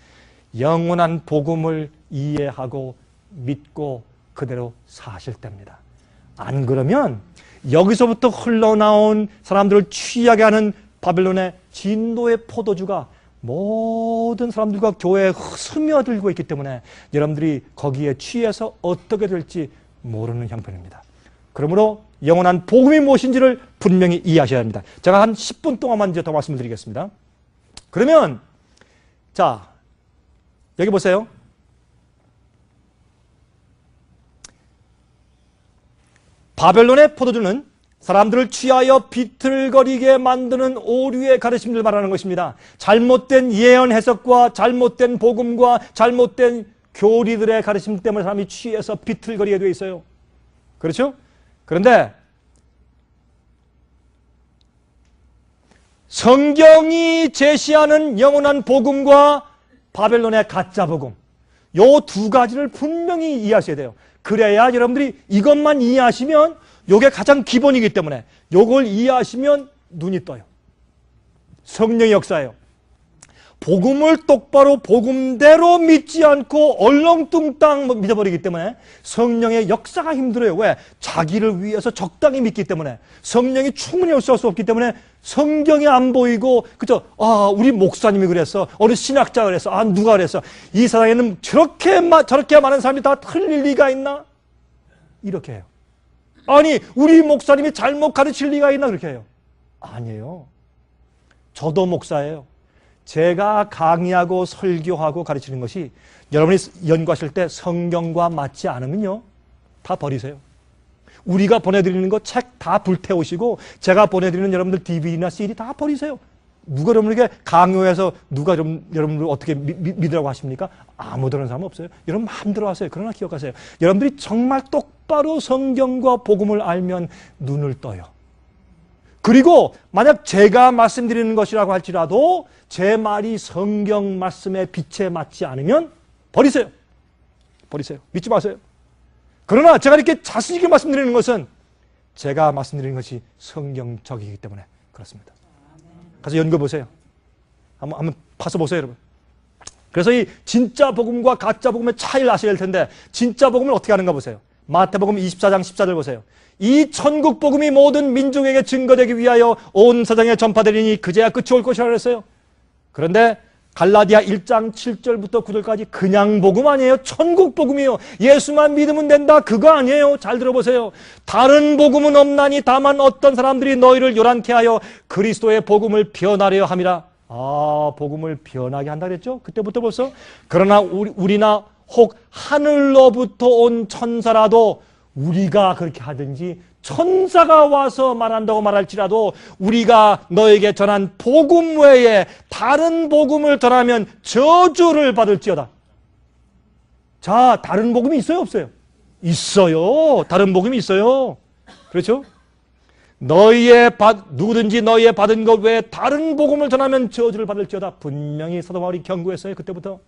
영원한 복음을 이해하고 믿고 그대로 사실 때입니다. 안 그러면 여기서부터 흘러나온 사람들을 취하게 하는 바벨론의 진노의 포도주가 모든 사람들과 교회에 스며들고 있기 때문에 여러분들이 거기에 취해서 어떻게 될지 모르는 형편입니다. 그러므로 영원한 복음이 무엇인지를 분명히 이해하셔야 합니다. 제가 한 10분 동안만 이제 더 말씀을 드리겠습니다. 그러면 자, 여기 보세요. 바벨론의 포도주는 사람들을 취하여 비틀거리게 만드는 오류의 가르침을 말하는 것입니다. 잘못된 예언 해석과 잘못된 복음과 잘못된 교리들의 가르침 때문에 사람이 취해서 비틀거리게 되어 있어요. 그렇죠? 그런데 성경이 제시하는 영원한 복음과 바벨론의 가짜 복음, 요 두 가지를 분명히 이해하셔야 돼요. 그래야 여러분들이 이것만 이해하시면 요게 가장 기본이기 때문에 요걸 이해하시면 눈이 떠요. 성령의 역사예요. 복음을 똑바로 복음대로 믿지 않고 얼렁뚱땅 믿어버리기 때문에 성령의 역사가 힘들어요. 왜? 자기를 위해서 적당히 믿기 때문에, 성령이 충분히 역사할 수 없기 때문에 성경이 안 보이고, 그죠? 우리 목사님이 그랬어. 어느 신학자가 그랬어. 누가 그랬어. 이 세상에는 저렇게 많은 사람이 다 틀릴 리가 있나? 이렇게 해요. 아니, 우리 목사님이 잘못 가르칠 리가 있나? 그렇게 해요. 아니에요. 저도 목사예요. 제가 강의하고 설교하고 가르치는 것이 여러분이 연구하실 때 성경과 맞지 않으면요, 다 버리세요. 우리가 보내드리는 거 책 다 불태우시고 제가 보내드리는 여러분들 DVD나 CD 다 버리세요. 누가 여러분에게 강요해서 누가 여러분들 어떻게 믿으라고 하십니까? 아무도 그런 사람 없어요. 여러분 마음대로 하세요. 그러나 기억하세요. 여러분들이 정말 똑바로 성경과 복음을 알면 눈을 떠요. 그리고 만약 제가 말씀드리는 것이라고 할지라도 제 말이 성경 말씀의 빛에 맞지 않으면 버리세요. 버리세요. 믿지 마세요. 그러나 제가 이렇게 자신 있게 말씀드리는 것은 제가 말씀드리는 것이 성경적이기 때문에 그렇습니다. 가서 연구해 보세요. 한번 파서 보세요, 여러분. 그래서 이 진짜 복음과 가짜 복음의 차이를 아셔야 할 텐데, 진짜 복음을 어떻게 하는가 보세요. 마태복음 24장 14절 보세요. 이 천국 복음이 모든 민족에게 증거되기 위하여 온 세상에 전파되리니 그제야 끝이 올 것이라 그랬어요. 그런데 갈라디아 1장 7절부터 9절까지 그냥 복음 아니에요. 천국 복음이에요. 예수만 믿으면 된다. 그거 아니에요. 잘 들어보세요. 다른 복음은 없나니 다만 어떤 사람들이 너희를 요란케 하여 그리스도의 복음을 변하려 함이라. 복음을 변하게 한다 그랬죠? 그때부터 벌써. 그러나 우리나 혹 하늘로부터 온 천사라도 우리가 그렇게 하든지 천사가 와서 말한다고 말할지라도 우리가 너에게 전한 복음 외에 다른 복음을 전하면 저주를 받을지어다. 자, 다른 복음이 있어요, 없어요? 있어요. 다른 복음이 있어요. 그렇죠? 누구든지 너희의 받은 것 외에 다른 복음을 전하면 저주를 받을지어다. 분명히 사도 바울이 경고했어요. 그때부터.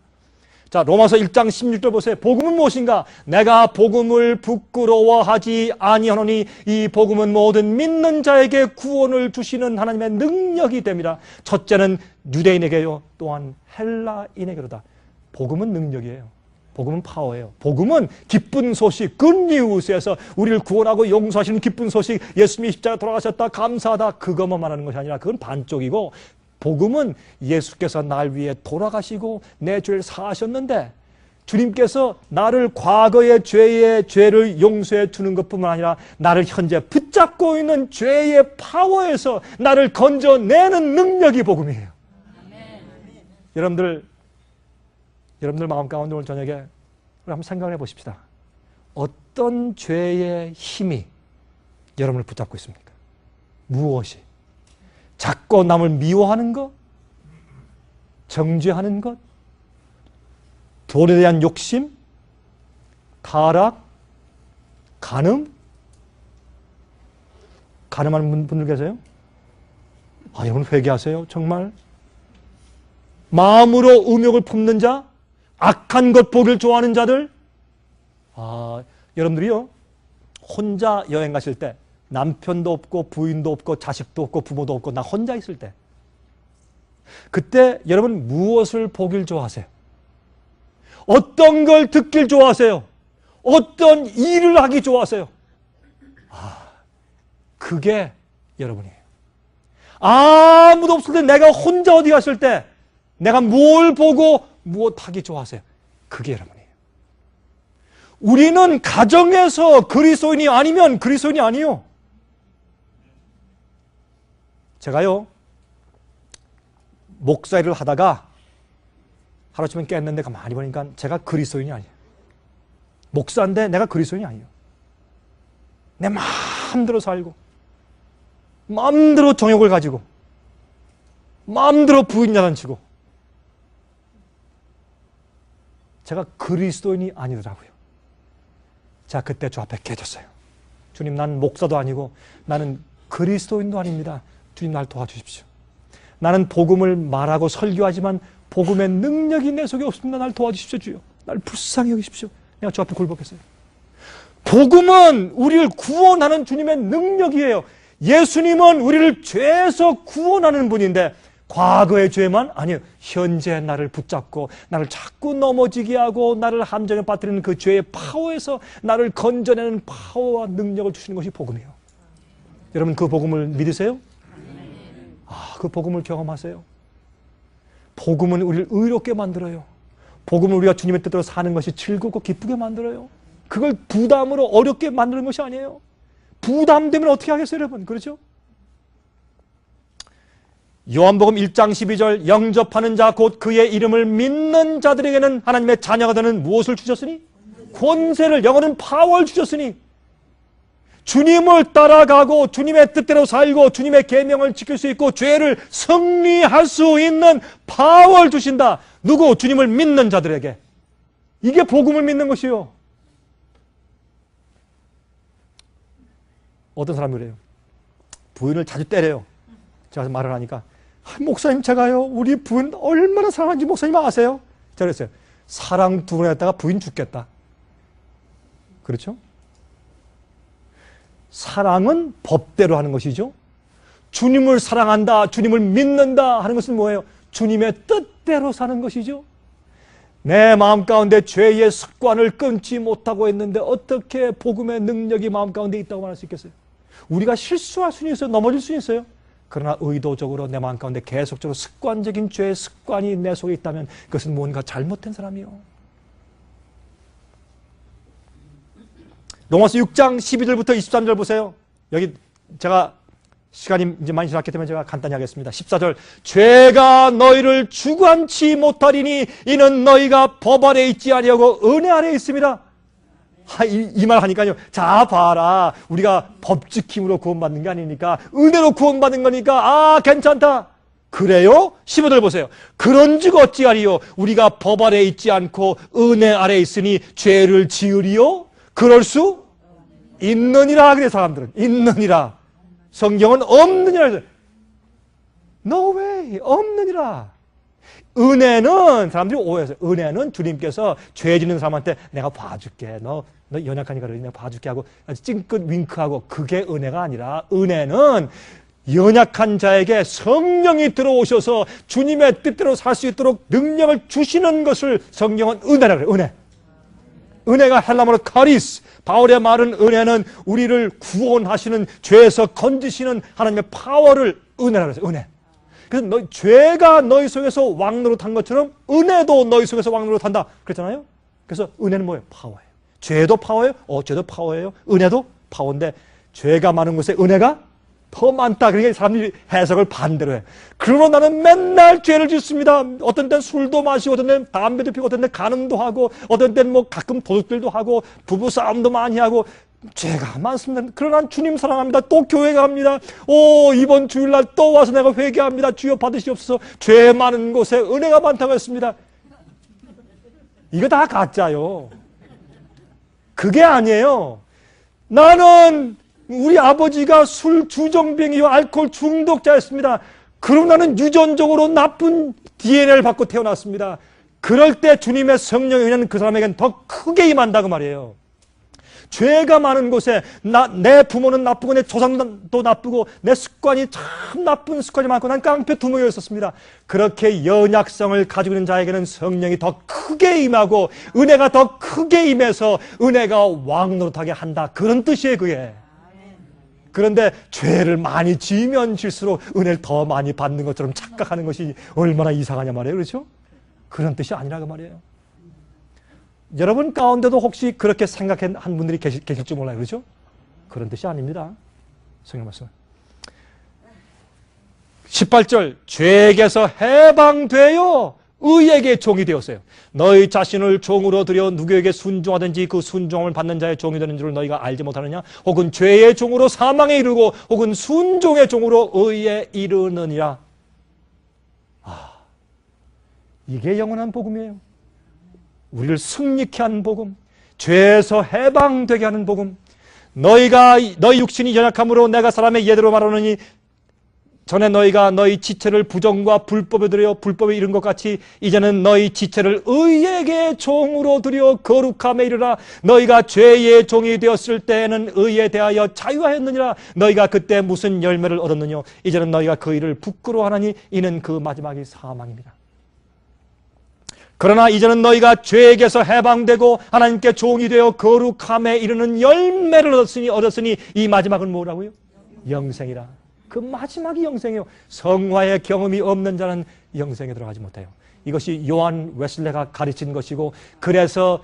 자, 로마서 1장 16절 보세요. 복음은 무엇인가? 내가 복음을 부끄러워하지 아니하노니 이 복음은 모든 믿는 자에게 구원을 주시는 하나님의 능력이 됩니다. 첫째는 유대인에게요, 또한 헬라인에게로다. 복음은 능력이에요. 복음은 파워예요. 복음은 기쁜 소식, 굿뉴스에서 우리를 구원하고 용서하시는 기쁜 소식, 예수님이 십자가 돌아가셨다, 감사하다, 그것만 말하는 것이 아니라 그건 반쪽이고, 복음은 예수께서 날 위해 돌아가시고 내 죄를 사하셨는데 주님께서 나를 과거의 죄를 용서해 주는 것뿐만 아니라 나를 현재 붙잡고 있는 죄의 파워에서 나를 건져내는 능력이 복음이에요. 여러분들 마음 가운데 오늘 저녁에 우리 한번 생각을 해보십시다. 어떤 죄의 힘이 여러분을 붙잡고 있습니까? 무엇이? 자꾸 남을 미워하는 것? 정죄하는 것? 돈에 대한 욕심? 타락? 간음? 간음하는 분들 계세요? 여러분 회개하세요. 정말 마음으로 음욕을 품는 자, 악한 것 보기를 좋아하는 자들. 여러분들이요, 혼자 여행 가실 때 남편도 없고 부인도 없고 자식도 없고 부모도 없고 나 혼자 있을 때, 그때 여러분 무엇을 보길 좋아하세요? 어떤 걸 듣길 좋아하세요? 어떤 일을 하기 좋아하세요? 그게 여러분이에요. 아무도 없을 때, 내가 혼자 어디 갔을 때 내가 뭘 보고 무엇 하기 좋아하세요? 그게 여러분이에요. 우리는 가정에서 그리스도인이 아니면 그리스도인이 아니에요. 제가요, 목사 일을 하다가 하루아침에 깼는데 가만히 보니까 제가 그리스도인이 아니에요. 목사인데 내가 그리스도인이 아니에요. 내 마음대로 살고, 마음대로 정욕을 가지고, 마음대로 부인 야단치고, 제가 그리스도인이 아니더라고요. 자, 그때 주 앞에 깨졌어요. 주님, 난 목사도 아니고 나는 그리스도인도 아닙니다. 주님, 날 도와주십시오. 나는 복음을 말하고 설교하지만 복음의 능력이 내 속에 없습니다. 날 도와주십시오, 주여. 날 불쌍히 여기십시오. 내가 주 앞에 굴복했어요. 복음은 우리를 구원하는 주님의 능력이에요. 예수님은 우리를 죄에서 구원하는 분인데 과거의 죄만 아니에요. 현재 나를 붙잡고 나를 자꾸 넘어지게 하고 나를 함정에 빠뜨리는 그 죄의 파워에서 나를 건져내는 파워와 능력을 주시는 것이 복음이에요. 여러분, 그 복음을 믿으세요? 그 복음을 경험하세요. 복음은 우리를 의롭게 만들어요. 복음은 우리가 주님의 뜻대로 사는 것이 즐겁고 기쁘게 만들어요. 그걸 부담으로 어렵게 만드는 것이 아니에요. 부담되면 어떻게 하겠어요, 여러분? 그렇죠? 요한복음 1장 12절, 영접하는 자 곧 그의 이름을 믿는 자들에게는 하나님의 자녀가 되는 무엇을 주셨으니? 권세를, 영어는 파워를 주셨으니, 주님을 따라가고 주님의 뜻대로 살고 주님의 계명을 지킬 수 있고 죄를 승리할 수 있는 파워를 주신다. 누구? 주님을 믿는 자들에게. 이게 복음을 믿는 것이요. 어떤 사람이 그래요. 부인을 자주 때려요. 제가 말을 하니까, 목사님, 제가요, 우리 부인 얼마나 사랑하는지 목사님 아세요? 제가 그랬어요. 사랑 두 번 했다가 부인 죽겠다. 그렇죠? 사랑은 법대로 하는 것이죠. 주님을 사랑한다, 주님을 믿는다 하는 것은 뭐예요? 주님의 뜻대로 사는 것이죠. 내 마음 가운데 죄의 습관을 끊지 못하고 있는데 어떻게 복음의 능력이 마음 가운데 있다고 말할 수 있겠어요? 우리가 실수할 수는 있어요. 넘어질 수는 있어요. 그러나 의도적으로 내 마음 가운데 계속적으로 습관적인 죄의 습관이 내 속에 있다면 그것은 뭔가 잘못된 사람이요. 로마서 6장 12절부터 23절 보세요. 여기 제가 시간이 이제 많이 지났기 때문에 제가 간단히 하겠습니다. 14절, 죄가 너희를 주관치 못하리니 이는 너희가 법 아래 있지 아니하고 은혜 아래 있습니다. 이 말 하니까요. 자, 봐라. 우리가 법 지킴으로 구원받는 게 아니니까 은혜로 구원받는 거니까 괜찮다. 그래요? 15절 보세요. 그런즉 어찌하리요? 우리가 법 아래 있지 않고 은혜 아래 있으니 죄를 지으리요? 그럴 수 있느니라. 그래, 사람들은. 있느니라. 성경은 없느니라. No way. 없느니라. 은혜는 사람들이 오해해서 은혜는 주님께서 죄 짓는 사람한테 내가 봐줄게. 너 연약하니까 그러니 내가 봐줄게 하고 아주 찡긋 윙크하고 그게 은혜가 아니라 은혜는 연약한 자에게 성령이 들어오셔서 주님의 뜻대로 살 수 있도록 능력을 주시는 것을 성경은 은혜라 그래요. 은혜. 은혜가 헬라어로 카리스. 바울의 말은 은혜는 우리를 구원하시는 죄에서 건지시는 하나님의 파워를 은혜라 그랬어요. 은혜. 그래서 죄가 너희 속에서 왕노릇한 것처럼 은혜도 너희 속에서 왕노릇한다 그랬잖아요. 그래서 은혜는 뭐예요? 파워예요. 죄도 파워예요. 죄도 파워예요. 은혜도 파워인데 죄가 많은 곳에 은혜가 더 많다. 그러니까 사람들이 해석을 반대로 해. 그러므로 나는 맨날 죄를 짓습니다. 어떤 때는 술도 마시고, 어떤 때는 담배도 피우고, 어떤 때는 간음도 하고, 어떤 때는 뭐 가끔 도둑질도 하고, 부부싸움도 많이 하고, 죄가 많습니다. 그러나 주님 사랑합니다. 또 교회 갑니다. 이번 주일날 또 와서 내가 회개합니다. 주여 받으시옵소서. 죄 많은 곳에 은혜가 많다고 했습니다. 이거 다 가짜요. 그게 아니에요. 나는 우리 아버지가 술 주정뱅이요 알코올 중독자였습니다. 그럼 나는 유전적으로 나쁜 DNA를 받고 태어났습니다. 그럴 때 주님의 성령의 은혜는 그 사람에게는 더 크게 임한다고 말이에요. 죄가 많은 곳에 내 부모는 나쁘고 내 조상도 나쁘고 내 습관이 참 나쁜 습관이 많고 난 깡패 두목이었었습니다. 그렇게 연약성을 가지고 있는 자에게는 성령이 더 크게 임하고 은혜가 더 크게 임해서 은혜가 왕노릇하게 한다. 그런 뜻이에요 그게. 그런데 죄를 많이 지으면 질수록 은혜를 더 많이 받는 것처럼 착각하는 것이 얼마나 이상하냐 말이에요. 그렇죠? 그런 뜻이 아니라고 말이에요. 여러분 가운데도 혹시 그렇게 생각한 분들이 계실지 몰라요. 그렇죠? 그런 뜻이 아닙니다. 성경 말씀. 18절 죄에게서 해방되어 의에게 종이 되었어요. 너희 자신을 종으로 들여 누구에게 순종하든지 그 순종을 받는 자의 종이 되는 줄 너희가 알지 못하느냐? 혹은 죄의 종으로 사망에 이르고 혹은 순종의 종으로 의에 이르느니라. 이게 영원한 복음이에요. 우리를 승리케 하는 복음, 죄에서 해방되게 하는 복음. 너희 육신이 연약함으로 내가 사람의 예대로 말하노니 전에 너희가 너희 지체를 부정과 불법에 들여 불법에 이른 것 같이 이제는 너희 지체를 의에게 종으로 들여 거룩함에 이르라. 너희가 죄의 종이 되었을 때에는 의에 대하여 자유하였느니라. 너희가 그때 무슨 열매를 얻었느냐? 이제는 너희가 그 일을 부끄러워하나니 이는 그 마지막이 사망입니다. 그러나 이제는 너희가 죄에게서 해방되고 하나님께 종이 되어 거룩함에 이르는 열매를 얻었으니 이 마지막은 뭐라고요? 영생이라. 그 마지막이 영생이에요. 성화의 경험이 없는 자는 영생에 들어가지 못해요. 이것이 요한 웨슬레가 가르친 것이고, 그래서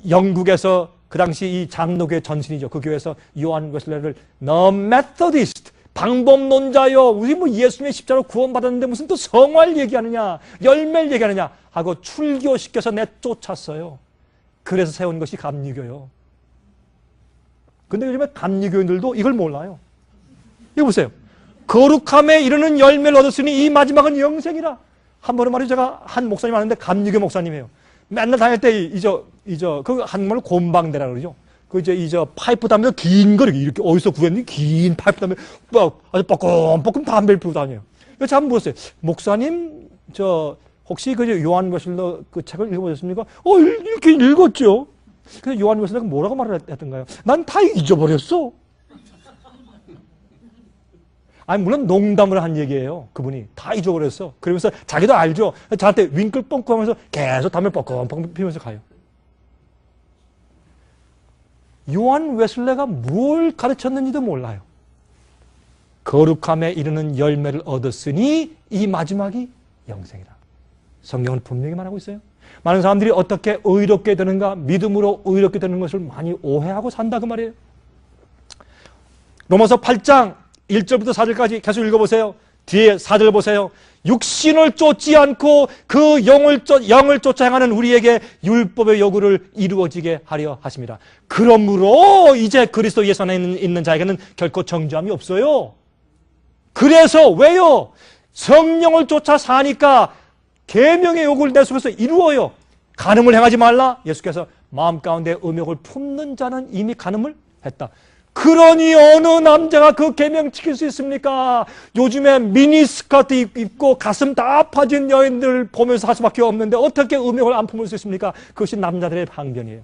영국에서 그 당시 이 장로교회 전신이죠. 그 교회에서 요한 웨슬레를 The Methodist, 방법론자요. 우리 뭐 예수님의 십자로 구원받았는데 무슨 또 성화를 얘기하느냐, 열매를 얘기하느냐 하고 출교시켜서 내쫓았어요. 그래서 세운 것이 감리교요. 근데 요즘에 감리교인들도 이걸 몰라요. 이거 보세요. 거룩함에 이르는 열매를 얻었으니 이 마지막은 영생이라. 한 번은 말이죠. 제가 한 목사님 아는데 감리교 목사님이에요. 맨날 다닐 때 그 한국말로 곰방대라 그러죠. 파이프 담배 긴 거 이렇게 어디서 구했니? 긴 파이프 담배 아주 뻐끔뻐끔 담배를 피우고 다녀요. 그래서 한번 물었어요. 목사님 혹시 요한 웨슬러 그 책을 읽어보셨습니까? 이렇게 읽었죠. 그래서 요한 웨슬러가 뭐라고 말을 했던가요? 난 다 잊어버렸어. 아니 물론 농담을 한 얘기예요. 그분이 다 잊어버렸어. 그러면서 자기도 알죠. 저한테 윙클 뻥뻥 하면서 계속 담배 뻐끔뻐끔 피우면서 가요. 요한 웨슬레가 뭘 가르쳤는지도 몰라요. 거룩함에 이르는 열매를 얻었으니 이 마지막이 영생이다. 성경은 분명히 말하고 있어요. 많은 사람들이 어떻게 의롭게 되는가, 믿음으로 의롭게 되는 것을 많이 오해하고 산다 그 말이에요. 로마서 8장 1절부터 4절까지 계속 읽어보세요. 뒤에 4절 보세요. 육신을 쫓지 않고 그 영을 쫓아 행하는 우리에게 율법의 요구를 이루어지게 하려 하십니다. 그러므로 이제 그리스도 예수 안에 있는 자에게는 결코 정죄함이 없어요. 그래서 왜요? 성령을 쫓아 사니까 계명의 요구를 내 속에서 이루어요. 간음을 행하지 말라. 예수께서 마음 가운데 음욕을 품는 자는 이미 간음을 했다. 그러니 어느 남자가 그 계명 지킬 수 있습니까? 요즘에 미니스커트 입고 가슴 다 파진 여인들 보면서 할 수밖에 없는데 어떻게 음욕을 안 품을 수 있습니까? 그것이 남자들의 방변이에요.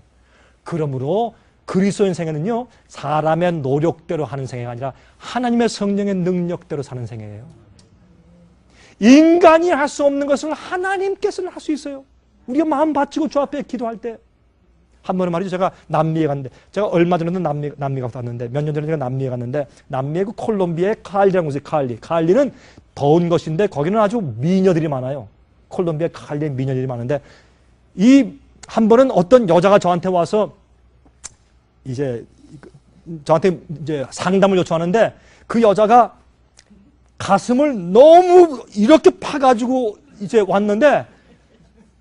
그러므로 그리스도인 생애는요, 사람의 노력대로 하는 생애가 아니라 하나님의 성령의 능력대로 사는 생애예요. 인간이 할 수 없는 것을 하나님께서는 할 수 있어요. 우리가 마음 바치고 주 앞에 기도할 때. 한 번은 말이죠, 제가 남미에 갔는데, 제가 얼마 전에도 남미 갔는데, 몇 년 전에 제가 남미에 갔는데, 남미의 그 콜롬비아의 칼리라는 곳이 칼리는 더운 것인데 거기는 아주 미녀들이 많아요. 콜롬비아 칼리에 미녀들이 많은데, 이 한 번은 어떤 여자가 저한테 와서 저한테 상담을 요청하는데, 그 여자가 가슴을 너무 이렇게 파가지고 이제 왔는데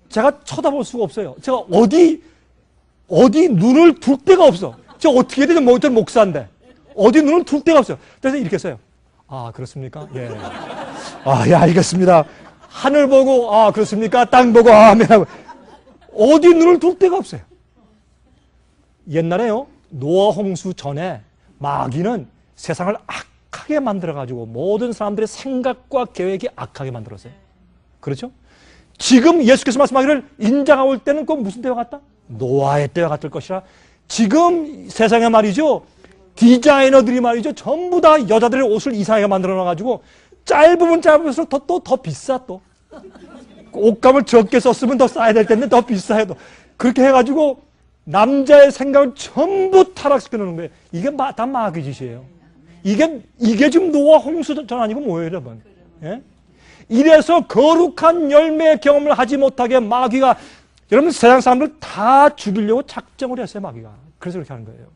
제가 쳐다볼 수가 없어요. 제가 어디 눈을 둘 데가 없어. 제가 어떻게 해야 되죠? 저는 목사인데 어디 눈을 둘 데가 없어요. 그래서 이렇게 했어요. 아, 그렇습니까? 예. 아, 예, 알겠습니다. 하늘 보고, 아, 그렇습니까? 땅 보고, 아멘 하고. 어디 눈을 둘 데가 없어요. 옛날에요, 노아 홍수 전에 마귀는 세상을 악하게 만들어가지고 모든 사람들의 생각과 계획이 악하게 만들었어요. 그렇죠? 지금 예수께서 말씀하기를 인자가 올 때는 꼭 무슨 때와 같다? 노아의 때와 같을 것이라. 지금 세상에 말이죠, 디자이너들이 말이죠, 전부 다 여자들의 옷을 이상하게 만들어 놔가지고 짧으면 짧을수록 더 비싸. 또 옷감을 적게 썼으면 더 싸야 될 텐데 더 비싸요. 또 그렇게 해가지고 남자의 생각을 전부 타락시켜 놓는 거예요. 이게 다 마귀 짓이에요. 이게 지금 노아 홍수 전 아니고 뭐예요, 여러분? 예? 이래서 거룩한 열매의 경험을 하지 못하게 마귀가, 여러분, 세상 사람들 다 죽이려고 작정을 했어요, 마귀가. 그래서 그렇게 하는 거예요.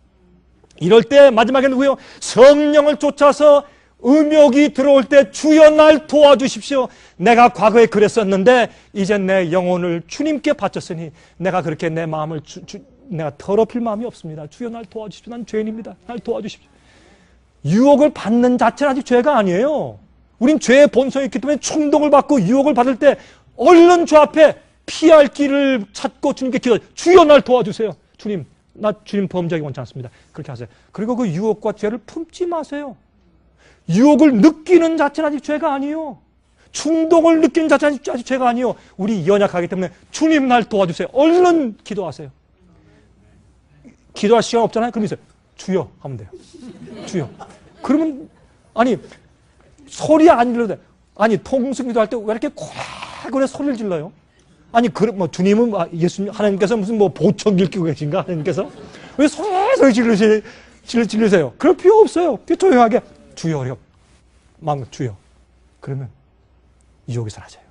이럴 때 마지막에 누구요? 성령을 쫓아서 음욕이 들어올 때 주여 날 도와주십시오. 내가 과거에 그랬었는데 이제 내 영혼을 주님께 바쳤으니 내가 그렇게 내 마음을 내가 더럽힐 마음이 없습니다. 주여 날 도와주십시오. 난 죄인입니다. 날 도와주십시오. 유혹을 받는 자체는 아직 죄가 아니에요. 우린 죄의 본성이 있기 때문에 충동을 받고 유혹을 받을 때 얼른 주 앞에 피할 길을 찾고 주님께 기도해요. 주여 날 도와주세요. 주님, 나 주님 범죄하기 원치 않습니다. 그렇게 하세요. 그리고 그 유혹과 죄를 품지 마세요. 유혹을 느끼는 자체는 아직 죄가 아니에요. 충동을 느끼는 자체는 아직 죄가 아니에요. 우리 연약하기 때문에 주님 날 도와주세요. 얼른 기도하세요. 기도할 시간 없잖아요. 그럼 이제 주여 하면 돼요. 주여. 그러면 아니 소리 안 질러도 돼. 아니 통성기도 할 때 왜 이렇게 콱 소리를 질러요? 아니 뭐 주님은 예수님 하나님께서 무슨 뭐 보청기를 끼고 계신가? 하나님께서 왜 소리 질르세요? 그럴 필요 없어요. 조용하게 주여, 마음 주여. 그러면 유혹이 사라져요.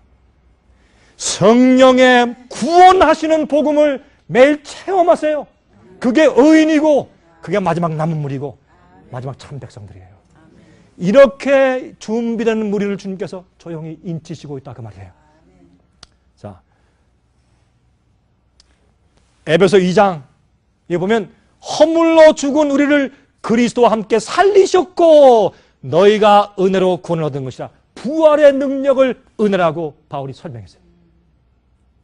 성령의 구원하시는 복음을 매일 체험하세요. 그게 의인이고 그게 마지막 남은 무리고 마지막 참 백성들이에요. 이렇게 준비되는 무리를 주님께서 조용히 인치시고 있다 그 말이에요. 자, 에베소 2장 여기 보면 허물러 죽은 우리를 그리스도와 함께 살리셨고 너희가 은혜로 구원을 얻은 것이라. 부활의 능력을 은혜라고 바울이 설명했어요.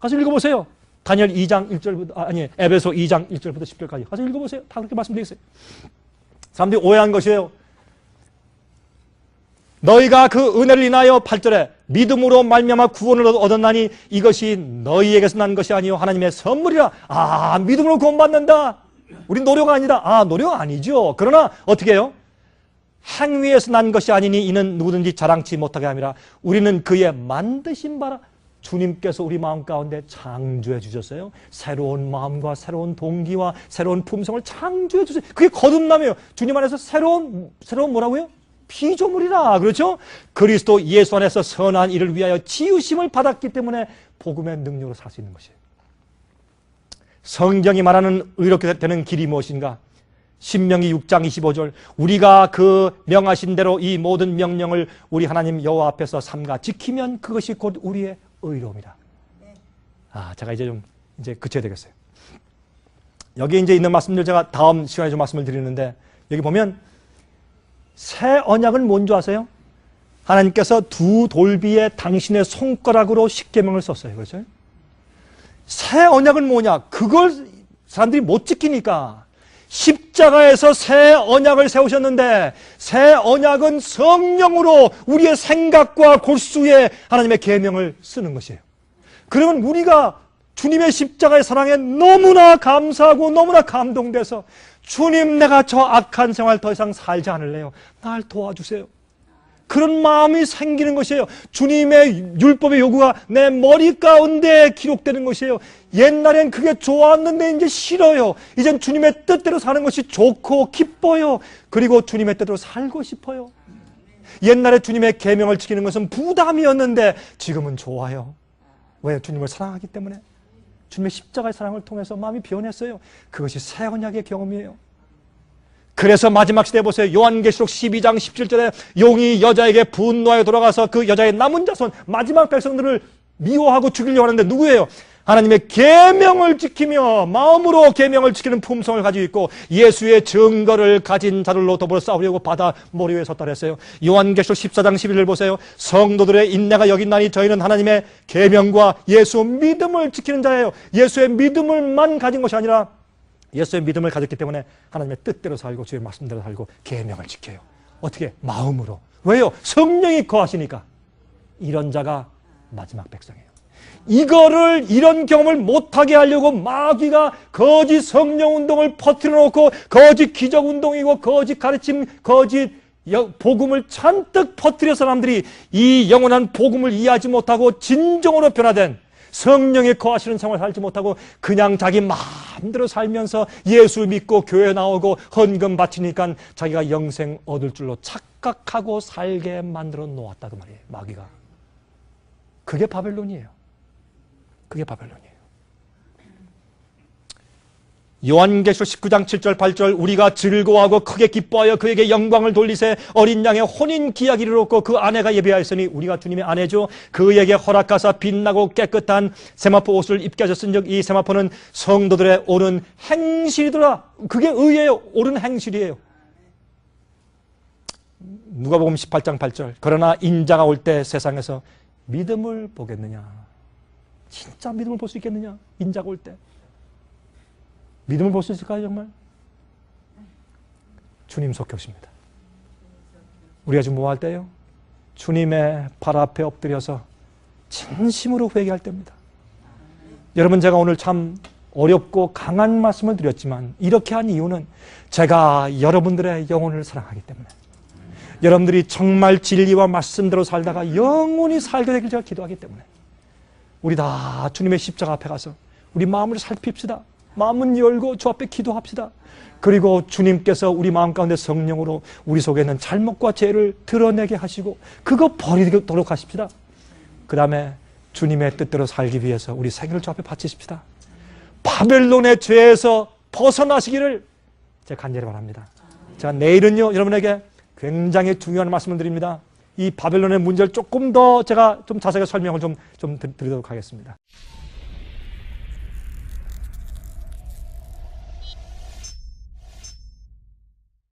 가서 읽어보세요. 다니엘 2장 1절부터 에베소 2장 1절부터 10절까지 가서 읽어보세요. 다 그렇게 말씀되어 있어요. 사람들이 오해한 것이에요. 너희가 그 은혜를 인하여 8절에 믿음으로 말미암아 구원을 얻었나니 이것이 너희에게서 난 것이 아니요 하나님의 선물이라. 아, 믿음으로 구원받는다. 우리 노력 아니다. 아, 노력 아니죠. 그러나 어떻게 해요? 행위에서 난 것이 아니니 이는 누구든지 자랑치 못하게 함이라. 우리는 그의 만드신 바라. 주님께서 우리 마음 가운데 창조해 주셨어요. 새로운 마음과 새로운 동기와 새로운 품성을 창조해 주세요. 그게 거듭남이에요. 주님 안에서 새로운 뭐라고요? 피조물이라. 그렇죠? 그리스도 예수 안에서 선한 일을 위하여 지으심을 받았기 때문에 복음의 능력으로 살 수 있는 것이에요. 성경이 말하는 의롭게 되는 길이 무엇인가? 신명기 6장 25절 우리가 그 명하신 대로 이 모든 명령을 우리 하나님 여호와 앞에서 삼가 지키면 그것이 곧 우리의 의로움이다. 아, 제가 이제 그쳐야 되겠어요. 여기 이제 있는 말씀들 제가 다음 시간에 좀 말씀을 드리는데 여기 보면 새 언약은 뭔지 아세요? 하나님께서 두 돌비에 당신의 손가락으로 십계명을 썼어요. 그렇죠? 새 언약은 뭐냐? 그걸 사람들이 못 지키니까 십자가에서 새 언약을 세우셨는데 새 언약은 성령으로 우리의 생각과 골수에 하나님의 계명을 쓰는 것이에요. 그러면 우리가 주님의 십자가의 사랑에 너무나 감사하고 너무나 감동돼서 주님, 내가 저 악한 생활 더 이상 살지 않을래요. 날 도와주세요. 그런 마음이 생기는 것이에요. 주님의 율법의 요구가 내 머리 가운데 기록되는 것이에요. 옛날엔 그게 좋았는데 이제 싫어요. 이젠 주님의 뜻대로 사는 것이 좋고 기뻐요. 그리고 주님의 뜻대로 살고 싶어요. 옛날에 주님의 계명을 지키는 것은 부담이었는데 지금은 좋아요. 왜? 주님을 사랑하기 때문에. 주님의 십자가의 사랑을 통해서 마음이 변했어요. 그것이 새 언약의 경험이에요. 그래서 마지막 시대에 보세요. 요한계시록 12장 17절에 용이 여자에게 분노하여 돌아가서 그 여자의 남은 자손 마지막 백성들을 미워하고 죽이려고 하는데 누구예요? 하나님의 계명을 지키며 마음으로 계명을 지키는 품성을 가지고 있고 예수의 증거를 가진 자들로 더불어 싸우려고 바다 모래 위에 섰다 그랬어요. 요한계시록 14장 11절 보세요. 성도들의 인내가 여긴나니 저희는 하나님의 계명과 예수 믿음을 지키는 자예요. 예수의 믿음을만 가진 것이 아니라 예수의 믿음을 가졌기 때문에 하나님의 뜻대로 살고 주의 말씀대로 살고 계명을 지켜요. 어떻게? 마음으로. 왜요? 성령이 거하시니까. 이런 자가 마지막 백성이에요. 이런 경험을 못하게 하려고 마귀가 거짓 성령운동을 퍼뜨려 놓고 거짓 기적운동이고 거짓 가르침, 거짓 복음을 잔뜩 퍼뜨려 사람들이 이 영원한 복음을 이해하지 못하고 진정으로 변화된 성령이 거하시는 생활을 살지 못하고 그냥 자기 마음대로 살면서 예수 믿고 교회 나오고 헌금 바치니까 자기가 영생 얻을 줄로 착각하고 살게 만들어 놓았다 그 말이에요. 마귀가. 그게 바벨론이에요. 그게 바벨론이에요. 요한계시록 19장 7절 8절 우리가 즐거워하고 크게 기뻐하여 그에게 영광을 돌리세 어린 양의 혼인 기약이 이르렀고 그 아내가 예비하였으니 우리가 주님의 아내죠. 그에게 허락하사 빛나고 깨끗한 세마포 옷을 입게 하셨은즉 이 세마포는 성도들의 옳은 행실이더라. 그게 의예요. 옳은 행실이에요. 누가복음 18장 8절 그러나 인자가 올 때 세상에서 믿음을 보겠느냐. 진짜 믿음을 볼 수 있겠느냐. 인자가 올 때 믿음을 볼 수 있을까요, 정말? 주님 속해 오십니다. 우리가 지금 뭐 할 때요? 주님의 발 앞에 엎드려서 진심으로 회개할 때입니다. 여러분, 제가 오늘 참 어렵고 강한 말씀을 드렸지만 이렇게 한 이유는 제가 여러분들의 영혼을 사랑하기 때문에 여러분들이 정말 진리와 말씀대로 살다가 영원히 살게 되길 제가 기도하기 때문에 우리 다 주님의 십자가 앞에 가서 우리 마음을 살핍시다. 마음은 열고 주 앞에 기도합시다. 그리고 주님께서 우리 마음 가운데 성령으로 우리 속에 있는 잘못과 죄를 드러내게 하시고 그거 버리도록 하십시다. 그 다음에 주님의 뜻대로 살기 위해서 우리 생애를 주 앞에 바치십시다. 바벨론의 죄에서 벗어나시기를 제가 간절히 바랍니다. 제가 내일은요 여러분에게 굉장히 중요한 말씀을 드립니다. 이 바벨론의 문제를 조금 더 제가 좀 자세하게 설명을 좀 드리도록 하겠습니다.